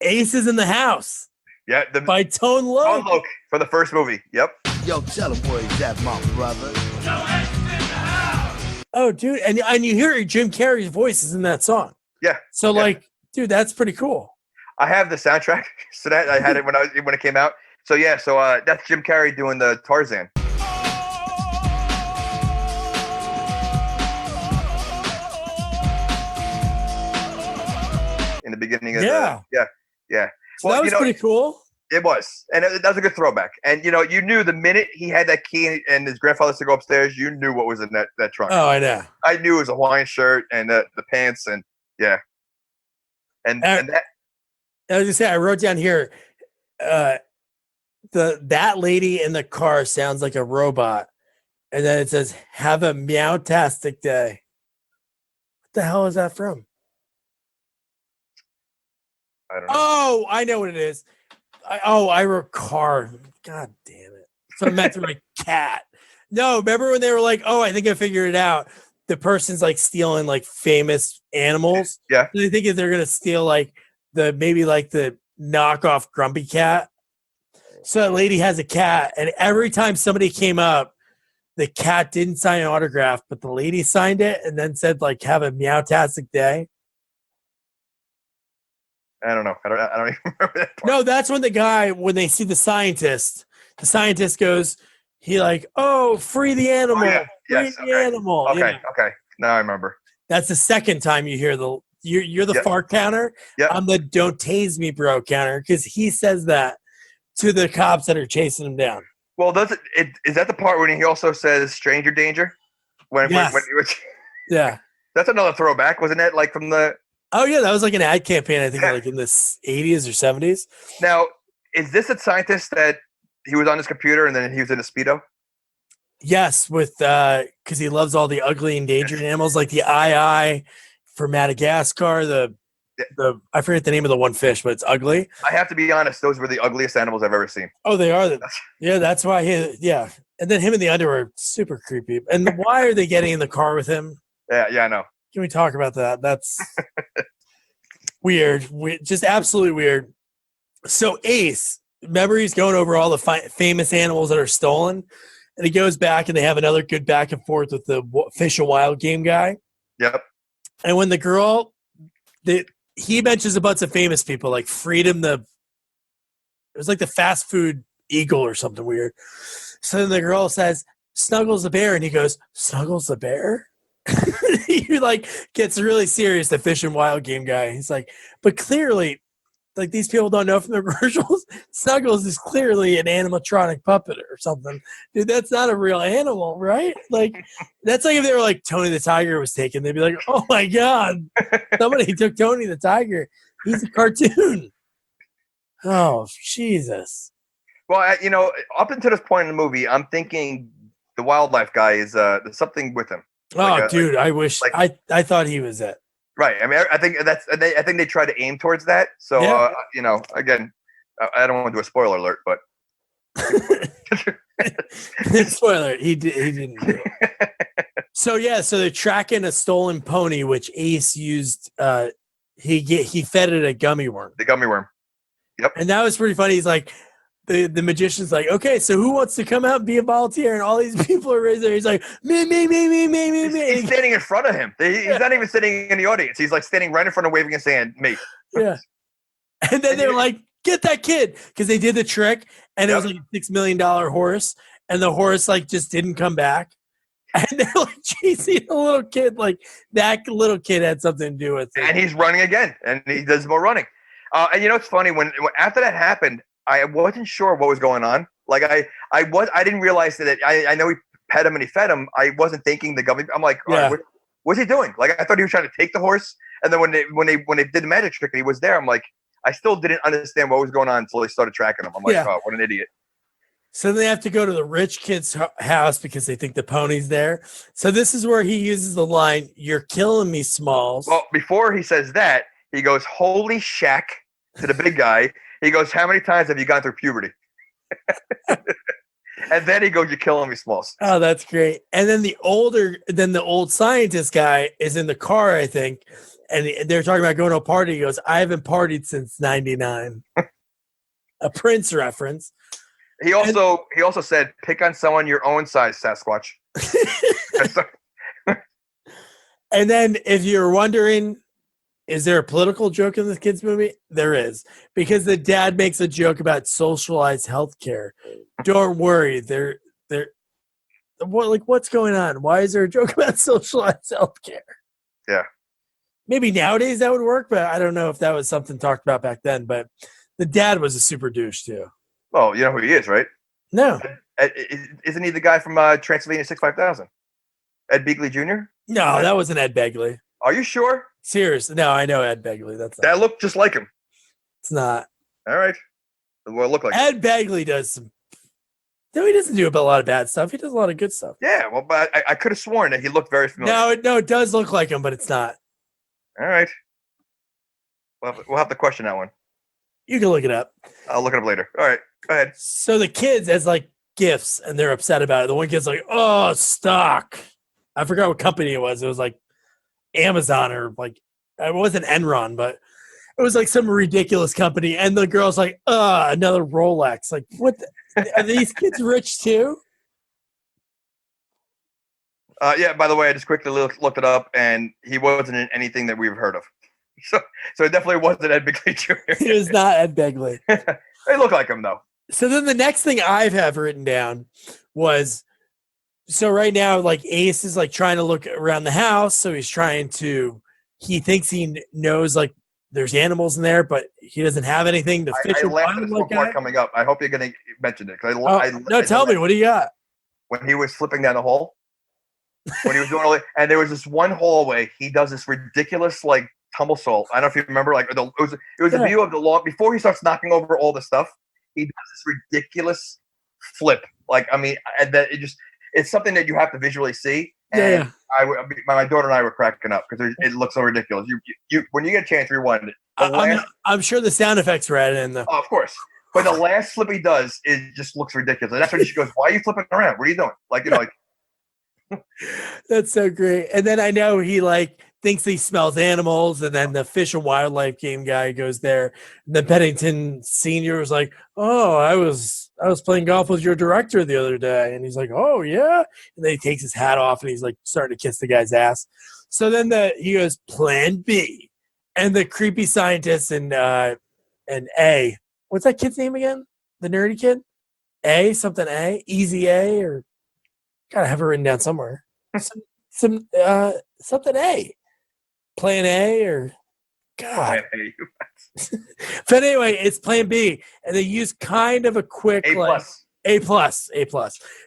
"Ace is in the house." Yeah, by Tone Loc. Tone Loc for the first movie. Yep. Yo, tell him where he's at, my brother. Oh, dude, and you hear Jim Carrey's voice is in that song. Yeah. So, like, dude, that's pretty cool. I have the soundtrack, so that I had it when it came out. So yeah, that's Jim Carrey doing the Tarzan. In the beginning of yeah. So that was pretty cool. It was, and that was a good throwback. And you knew the minute he had that key and his grandfather to go upstairs, you knew what was in that trunk. Oh, I know. I knew it was a Hawaiian shirt and the pants, and yeah. And that. I was gonna say, I wrote down here, that lady in the car sounds like a robot, and then it says, "Have a meow-tastic day." What the hell is that from? I don't know. Oh, I know what it is. I wrote car. God damn it! So I meant to write cat. No, remember when they were like, "Oh, I think I figured it out." The person's like stealing like famous animals. Yeah. So they think if they're gonna steal like the knockoff Grumpy Cat. So that lady has a cat, and every time somebody came up, the cat didn't sign an autograph, but the lady signed it and then said like, "Have a meow-tastic day." I don't know. I don't even remember that part. No, that's when when they see the scientist goes, he like, "Oh, free the animal. Oh, yeah. Free the animal." Okay. Now I remember. That's the second time you hear you're the Yep. fart counter. Yep. I'm the don't tase me, bro counter, because he says that to the cops that are chasing him down. Well, is that the part when he also says "stranger danger"? Yes. Yeah. That's another throwback, wasn't it? Like from the Oh yeah, that was like an ad campaign. I think like in the 80s or 70s. now. Is this a scientist that he was on his computer and then he was in a Speedo? Yes, with because he loves all the ugly endangered animals, like the ii for Madagascar. The I forget the name of the one fish, but it's ugly. I have to be honest; those were the ugliest animals I've ever seen. Oh, they are. Yeah, that's why yeah. And then him in the underwear, are super creepy. And why are they getting in the car with him? Yeah, I know. Can we talk about that? That's weird. Just absolutely weird. So Ace, remember he's going over all the famous animals that are stolen, and he goes back and they have another good back and forth with the Fish and Wild Game guy. Yep. And when the girl, he mentions a bunch of famous people like Freedom, it was like the fast food eagle or something weird. So then the girl says, Snuggles the bear, and he goes, Snuggles the bear? He like gets really serious, the Fish and Wild Game guy. He's like, but clearly, like these people don't know from the commercials, Snuggles is clearly an animatronic puppet or something. Dude, that's not a real animal, right? Like, that's like if they were like Tony the Tiger was taken, they'd be like, oh my God, somebody took Tony the Tiger. He's a cartoon. Oh, Jesus. Well, up until this point in the movie, I'm thinking the wildlife guy is there's something with him. Oh, dude, I wish I thought he was it. Right. I mean, I think they try to aim towards that. So, Yeah. Again, I don't want to do a spoiler alert, but spoiler, he didn't do it. So they're tracking a stolen pony, which Ace used. He fed it a gummy worm. The gummy worm. Yep. And that was pretty funny. He's like, the magician's like, okay, so who wants to come out and be a volunteer? And all these people are raising there. He's like, me. He's standing in front of him. He's not even sitting in the audience. He's like standing right in front of waving his hand, me. Yeah. And then they're like, get that kid. Because they did the trick, and it was like a $6 million horse. And the horse like just didn't come back. And they're like chasing a little kid. Like that little kid had something to do with it. And he's running again. And he does more running. And it's funny, when after that happened, I wasn't sure what was going on. Like I didn't realize that I know he pet him and he fed him. I wasn't thinking the gummy. I'm like, all right, what's he doing? Like I thought he was trying to take the horse. And then when they did the magic trick and he was there, I'm like, I still didn't understand what was going on until they started tracking him. I'm like, oh, what an idiot. So they have to go to the rich kid's house because they think the pony's there. So this is where he uses the line, "You're killing me, Smalls." Well, before he says that, he goes, "Holy shack," to the big guy. He goes, "How many times have you gone through puberty?" And then he goes, "You're killing me, Smalls." Oh, that's great. And then the old scientist guy is in the car, I think, and they're talking about going to a party. He goes, "I haven't partied since '99." A Prince reference. He also said, "Pick on someone your own size, Sasquatch." And then, if you're wondering, is there a political joke in this kids' movie? There is, because the dad makes a joke about socialized healthcare. Don't worry, what's going on? Why is there a joke about socialized healthcare? Yeah, maybe nowadays that would work, but I don't know if that was something talked about back then. But the dad was a super douche too. Well, you know who he is, right? No, isn't he the guy from Transylvania 65000? Ed Begley Jr.? No, that wasn't Ed Begley. Are you sure? Seriously, no, I know Ed Begley. That looked just like him. It's not. All right. Well, it looked like Ed Begley does some. No, he doesn't do a lot of bad stuff. He does a lot of good stuff. Yeah, well, but I could have sworn that he looked very familiar. No, it does look like him, but it's not. All right. We'll have to question that one. You can look it up. I'll look it up later. All right, go ahead. So the kids as like gifts, and they're upset about it. The one kid's like, "Oh, stock." I forgot what company it was. It was like Amazon or like it wasn't Enron, but it was like some ridiculous company. And the girl's like, another Rolex. Like, what? Are these kids rich too? Yeah. By the way, I just quickly looked it up, and he wasn't in anything that we've heard of. So it definitely wasn't Ed Begley Jr. It was not Ed Begley. They look like him though. So then the next thing I have written down was, so right now, like Ace is like trying to look around the house. So he thinks he knows like there's animals in there, but he doesn't have anything. The fish I and laughed at this one wildlife part guy. coming up. I hope you're going to mention it. No, tell me, what do you got? When he was flipping down the hole, when he was doing all that, and there was this one hallway, he does this ridiculous like tumble soul. I don't know if you remember, like it was a view of the lawn before he starts knocking over all the stuff. He does this ridiculous flip. Like, I mean, and that it's something that you have to visually see. And my daughter and I were cracking up because it looks so ridiculous. You when you get a chance, rewind it. I'm sure the sound effects were added in though. Oh, of course. But the last flip he does, it just looks ridiculous. And that's when she goes, "Why are you flipping around? What are you doing?" Like, you know, like. That's so great. And then I know he like thinks he smells animals, and then the fish and wildlife game guy goes there. And then Pennington Senior was like, "Oh, I was playing golf with your director the other day," and he's like, "Oh yeah," and then he takes his hat off and he's like starting to kiss the guy's ass. So then he goes Plan B, and the creepy scientist and A, what's that kid's name again? The nerdy kid, something Easy A, or gotta have it written down somewhere. Something A. Plan A or God. But anyway, it's Plan B, and they use kind of a quick A+. like A+.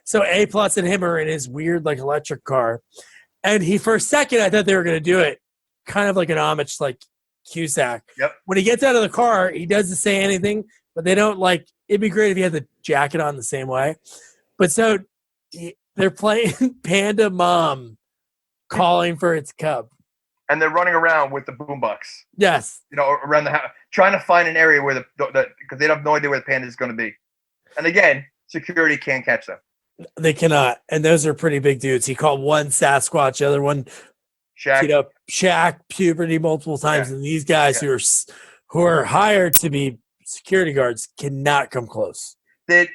So A+ and him are in his weird like electric car, and he for a second I thought they were going to do it, kind of like an homage like Cusack. Yep. When he gets out of the car, he doesn't say anything, but they don't like. It'd be great if he had the jacket on the same way, but so they're playing Panda Mom, calling for its cub. And they're running around with the boombox. Yes. You know, around the house, trying to find an area where because they have no idea where the panda is going to be. And again, security can't catch them. They cannot. And those are pretty big dudes. He called one Sasquatch, the other one Shaq, puberty multiple times. Yeah. And these guys who are hired to be security guards cannot come close.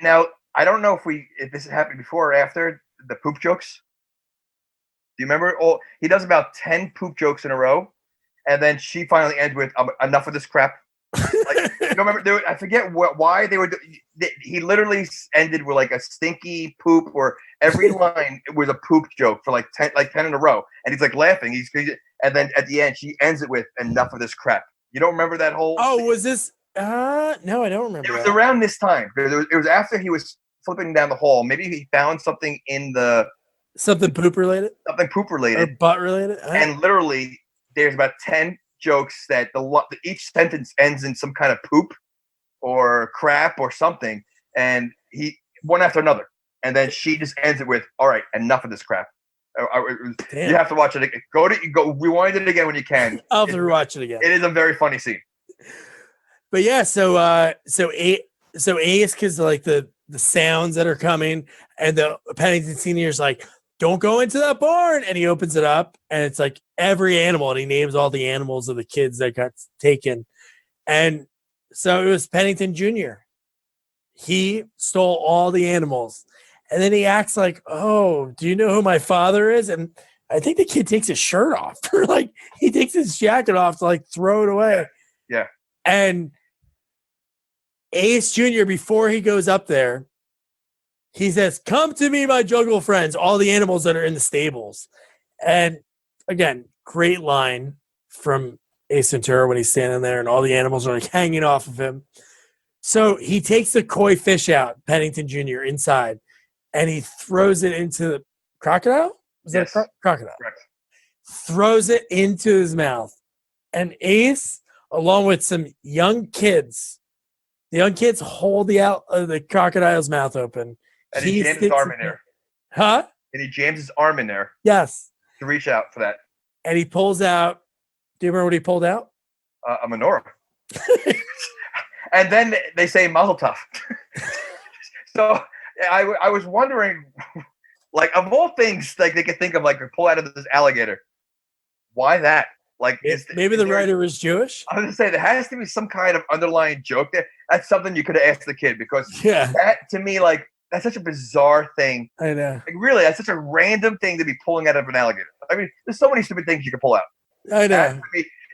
Now, I don't know if this happened before or after the poop jokes. Do you remember? He does about 10 poop jokes in a row, and then she finally ends with enough of this crap. Like, you remember? I forget why they were. He literally ended with like a stinky poop, or every line was a poop joke for like 10 in a row, and he's like laughing. And then at the end, she ends it with enough of this crap. You don't remember that whole? Oh, was this? No, I don't remember. It was around this time. It was after he was flipping down the hall. Maybe he found something in the. Something poop related? Something poop related. Or butt related? And literally, there's about 10 jokes that each sentence ends in some kind of poop or crap or something. And he, one after another. And then she just ends it with, "All right, enough of this crap." You have to watch it. Go rewind it again when you can. I'll have to rewatch it again. It is a very funny scene. But yeah, so Ace, because like the sounds that are coming, and the Pennington Senior's like, "Don't go into that barn," and he opens it up, and it's like every animal, and he names all the animals of the kids that got taken. And so it was Pennington Jr. He stole all the animals, and then he acts like, "Oh, do you know who my father is?" And I think the kid takes his shirt off, or like he takes his jacket off to like throw it away. Yeah. And Ace Jr., before he goes up there, he says, "Come to me, my jungle friends," all the animals that are in the stables. And again, great line from Ace Ventura when he's standing there and all the animals are like hanging off of him. So he takes the koi fish out, Pennington Jr., inside, and he throws it into the crocodile? Was that a crocodile? Correct. Throws it into his mouth. And Ace, along with some young kids, the young kids hold the crocodile's mouth open. And he jams his arm in there. Huh? And he jams his arm in there. Yes. To reach out for that. And he pulls out. Do you remember what he pulled out? A menorah. And then they say Mazel Tov. So I was wondering, like, of all things, like they could think of, like, pull out of this alligator. Why that? Like, maybe the writer was Jewish. I was gonna say there has to be some kind of underlying joke there. That's something you could have asked the kid, because that, to me, like, that's such a bizarre thing. I know. Like, really, that's such a random thing to be pulling out of an alligator. I mean, there's so many stupid things you can pull out. I know.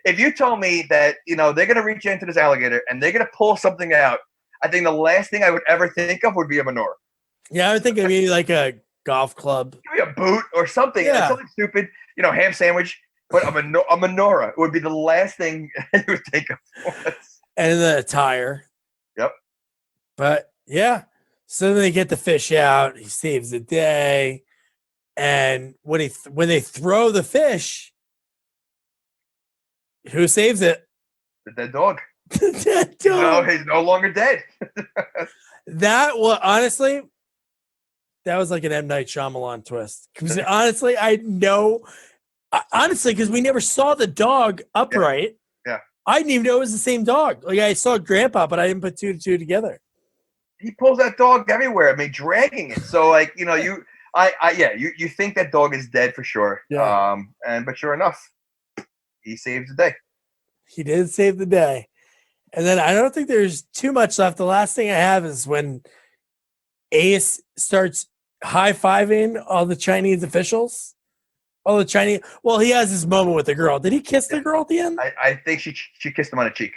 If you told me that, you know, they're gonna reach into this alligator and they're gonna pull something out, I think the last thing I would ever think of would be a menorah. Yeah, I would think maybe like a golf club. Give me a boot or something. Yeah. Something stupid. You know, ham sandwich. But a menorah would be the last thing you would think of. And the attire. Yep. But yeah. So then they get the fish out. He saves the day. And when they throw the fish, who saves it? The dead dog. The dead dog. He's no longer dead. That was honestly, that was like an M. Night Shyamalan twist. Because honestly, because we never saw the dog upright. Yeah. I didn't even know it was the same dog. Like I saw Grandpa, but I didn't put two to two together. He pulls that dog everywhere. I mean, dragging it. So like, you think that dog is dead for sure. Yeah. But sure enough, he saves the day. He did save the day. And then I don't think there's too much left. The last thing I have is when Ace starts high-fiving all the Chinese officials. All the Chinese. Well, he has his moment with the girl. Did he kiss the girl at the end? I think she kissed him on the cheek.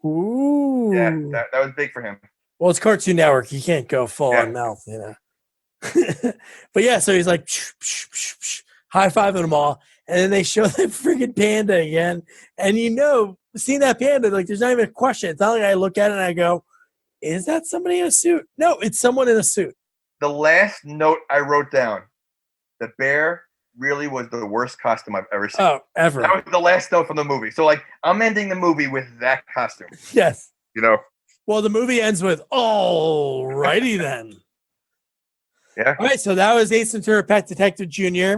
Ooh. Yeah, that was big for him. Well, it's Cartoon Network. He can't go full on mouth, you know. But yeah, so he's like high-fiving them all. And then they show the freaking panda again. And seeing that panda, like there's not even a question. It's not like I look at it and I go, is that somebody in a suit? No, it's someone in a suit. The last note I wrote down, the bear really was the worst costume I've ever seen. Oh, ever. That was the last note from the movie. So like I'm ending the movie with that costume. Yes. You know? Well, the movie ends with, all righty then. Yeah. All right, so that was Ace Ventura, Pet Detective Jr.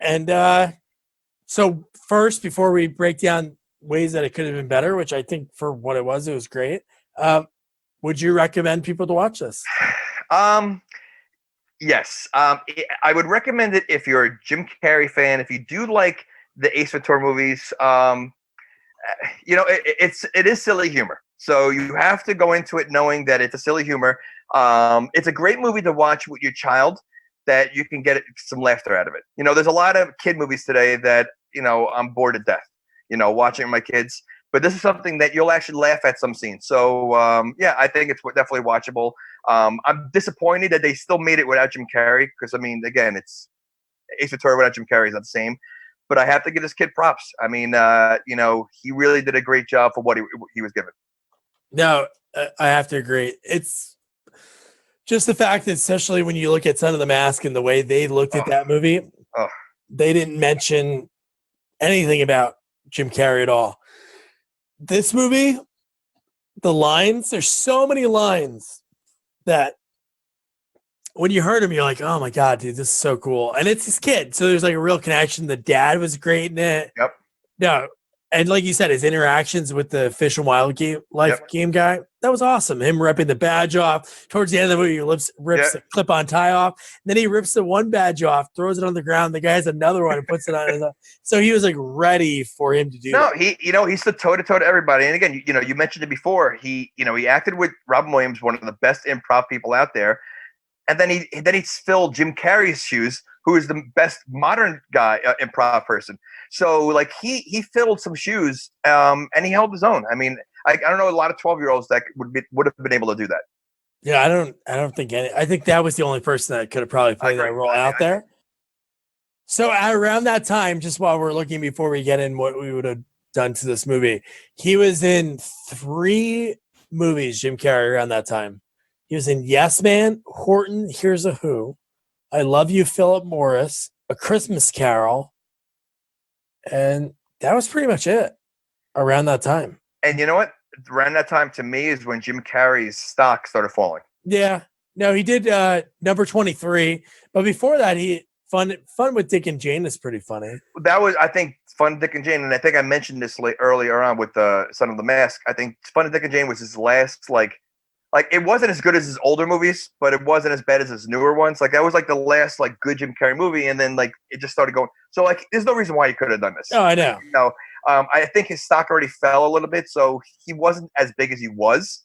And so first, before we break down ways that it could have been better, which I think for what it was great. Would you recommend people to watch this? Yes. I would recommend it if you're a Jim Carrey fan. If you do like the Ace Ventura movies, it is silly humor. So you have to go into it knowing that it's a silly humor. It's a great movie to watch with your child that you can get some laughter out of it. There's a lot of kid movies today that, I'm bored to death, watching with my kids. But this is something that you'll actually laugh at some scenes. So, I think it's definitely watchable. I'm disappointed that they still made it without Jim Carrey because, again, it's Ace Ventura without Jim Carrey is not the same. But I have to give this kid props. He really did a great job for what he was given. No, I have to agree. It's just the fact that, especially when you look at Son of the Mask and the way they looked at that movie, they didn't mention anything about Jim Carrey at all. This movie, the lines, there's so many lines that when you heard him, you're like, oh my God, dude, this is so cool. And it's his kid. So there's like a real connection. The dad was great in it. Yep. No. And like you said, his interactions with the Fish and Wildlife game guy, that was awesome. Him ripping the badge off. Towards the end of the movie, he rips the clip-on tie off. And then he rips the one badge off, throws it on the ground. The guy has another one and puts it on his own. So he was like ready for him to do that. He stood toe-to-toe to everybody. And again, you mentioned it before. He acted with Robin Williams, one of the best improv people out there. And then he filled Jim Carrey's shoes, who is the best modern guy, improv person. So like he filled some shoes, and he held his own. I don't know a lot of 12-year-olds that would have been able to do that. Yeah, I don't think I think that was the only person that could have probably played that role out there. So around that time, just while we're looking before we get in what we would have done to this movie, he was in 3 movies, Jim Carrey, around that time. He was in Yes Man, Horton, Here's a Who, I Love You, Philip Morris, A Christmas Carol, and that was pretty much it around that time. And you know what? Around that time, to me, is when Jim Carrey's stock started falling. Yeah. No, he did number 23. But before that, Fun with Dick and Jane is pretty funny. That was, I think, Fun Dick and Jane, and I think I mentioned this earlier on with Son of the Mask. I think Fun and Dick and Jane was his last, like it wasn't as good as his older movies, but it wasn't as bad as his newer ones. Like that was like the last like good Jim Carrey movie, and then like it just started going. So like, there's no reason why he could have done this. Oh, I know. I think his stock already fell a little bit, so he wasn't as big as he was.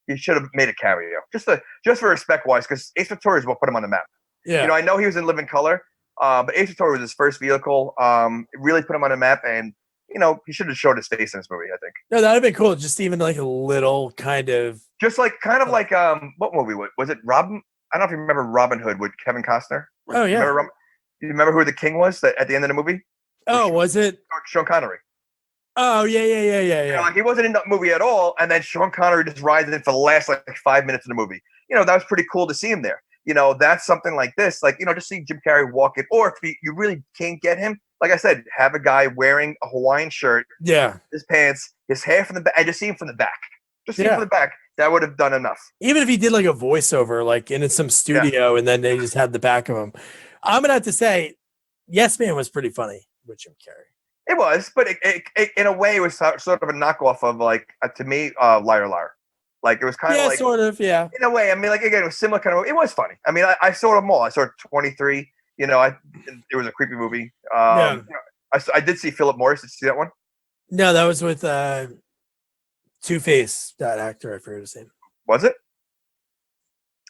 He should have made a cameo just for respect wise, because Ace Ventura is what put him on the map. Yeah. I know he was in Living Color, but Ace Ventura was his first vehicle. It really put him on the map, and he should have showed his face in this movie, I think. No, that'd have been cool. Just even like a little kind of what movie was it? Robin? I don't know if you remember Robin Hood with Kevin Costner. Oh yeah. Do you remember who the king was at the end of the movie? Oh, was it? Sean Connery. Oh, yeah. You know, like he wasn't in the movie at all, and then Sean Connery just rides in for the last like 5 minutes of the movie. You know, that was pretty cool to see him there. You know, that's something like this, like, you know, just seeing Jim Carrey walk in, or if you really can't get him, like I said, have a guy wearing a Hawaiian shirt, his pants, his hair from the back, and just see him from the back. Just see him from the back. That would have done enough. Even if he did like a voiceover, like in some studio, and then they just had the back of him. I'm gonna have to say, Yes Man was pretty funny with Jim Carrey. It was, but it in a way, it was sort of a knockoff of like to me, Liar Liar. Like it was kind of like sort of, yeah. In a way, I mean, like again, it was similar kind of. It was funny. I mean, I saw them all. I saw 23. You know, it was a creepy movie. You know, I did see Philip Morris. Did you see that one? No, that was with Two-Face, that actor. I forget his name. Was it?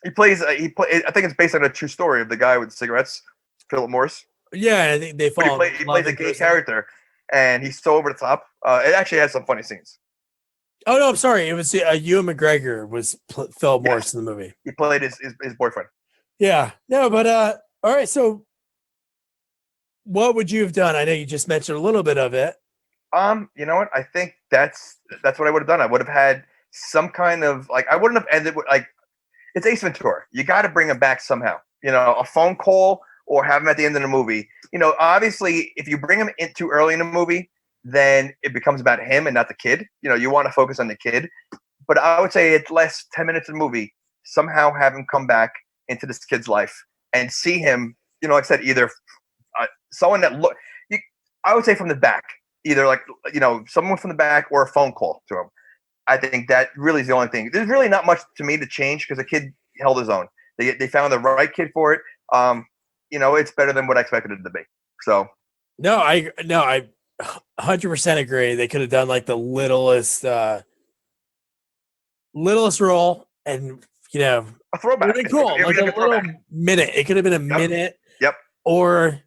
He plays. I think it's based on a true story of the guy with the cigarettes, Philip Morris. Yeah, I think they fall. He plays a gay character, and he's so over the top. It actually has some funny scenes. Oh no, I'm sorry. It was Ewan McGregor was Philip Morris in the movie. He played his boyfriend. Yeah, no, but all right. So, what would you have done? I know you just mentioned a little bit of it. You know what? I think that's what I would have done. I would have had some kind of like I wouldn't have ended with like it's Ace Ventura. You got to bring him back somehow. You know, a phone call or have him at the end of the movie. You know, obviously, if you bring him in too early in the movie, then it becomes about him and not the kid. You know, you want to focus on the kid. But I would say at last 10 minutes of the movie, somehow have him come back into this kid's life and see him. You know, like I said, either someone that I would say from the back. Either like, you know, someone from the back or a phone call to him. I think that really is the only thing. There's really not much to me to change because the kid held his own. They found the right kid for it. You know, it's better than what I expected it to be. So no, I 100% agree. They could have done like the littlest role, and you know, a throwback. Really cool, like a little minute. It could have been a minute. Yep. Or.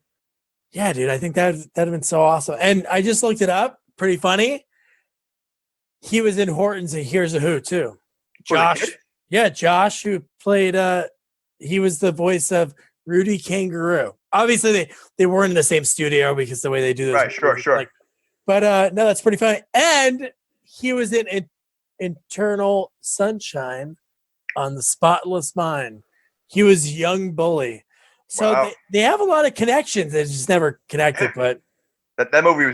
Yeah, dude, I think that'd have been so awesome. And I just looked it up. Pretty funny. He was in Horton's and Here's a Who, too. Josh. Yeah, Josh, who played, he was the voice of Rudy Kangaroo. Obviously, they weren't in the same studio because the way they do this. Right, sure. Like, but no, that's pretty funny. And he was in Eternal Sunshine on the Spotless Mind. He was Young Bully. So they have a lot of connections. They just never connected. But that movie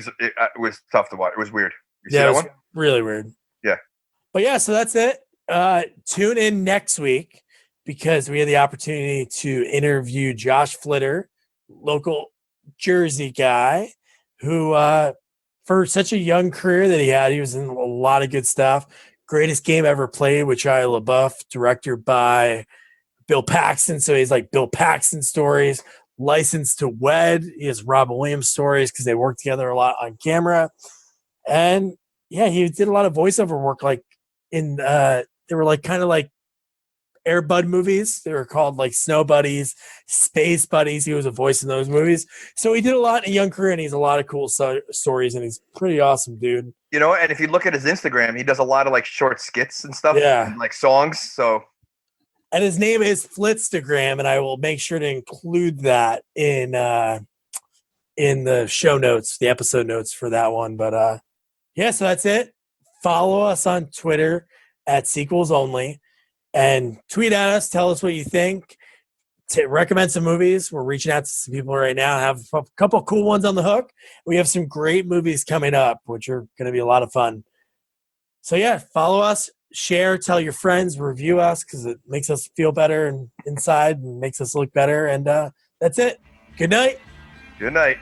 was tough to watch. It was weird. You see that one? Really weird. Yeah. But yeah, so that's it. Tune in next week because we had the opportunity to interview Josh Flitter, local Jersey guy, who for such a young career that he had, he was in a lot of good stuff. Greatest Game Ever Played with Shia LaBeouf, directed by Bill Paxton, so he's like Bill Paxton stories. License to Wed, he has Robin Williams stories because they work together a lot on camera. And yeah, he did a lot of voiceover work, like in they were like kind of like Air Bud movies. They were called like Snow Buddies, Space Buddies. He was a voice in those movies. So he did a lot in a young career, and he's a lot of cool stories, and he's pretty awesome, dude. You know, and if you look at his Instagram, he does a lot of like short skits and stuff, and like songs. So. And his name is Flitstagram, and I will make sure to include that in the show notes, the episode notes for that one. But yeah, so that's it. Follow us on Twitter at Sequels Only, and tweet at us. Tell us what you think. Recommend some movies. We're reaching out to some people right now. Have a couple cool ones on the hook. We have some great movies coming up, which are going to be a lot of fun. So yeah, follow us. Share, tell your friends, review us because it makes us feel better and inside and makes us look better. And that's it. Good night. Good night.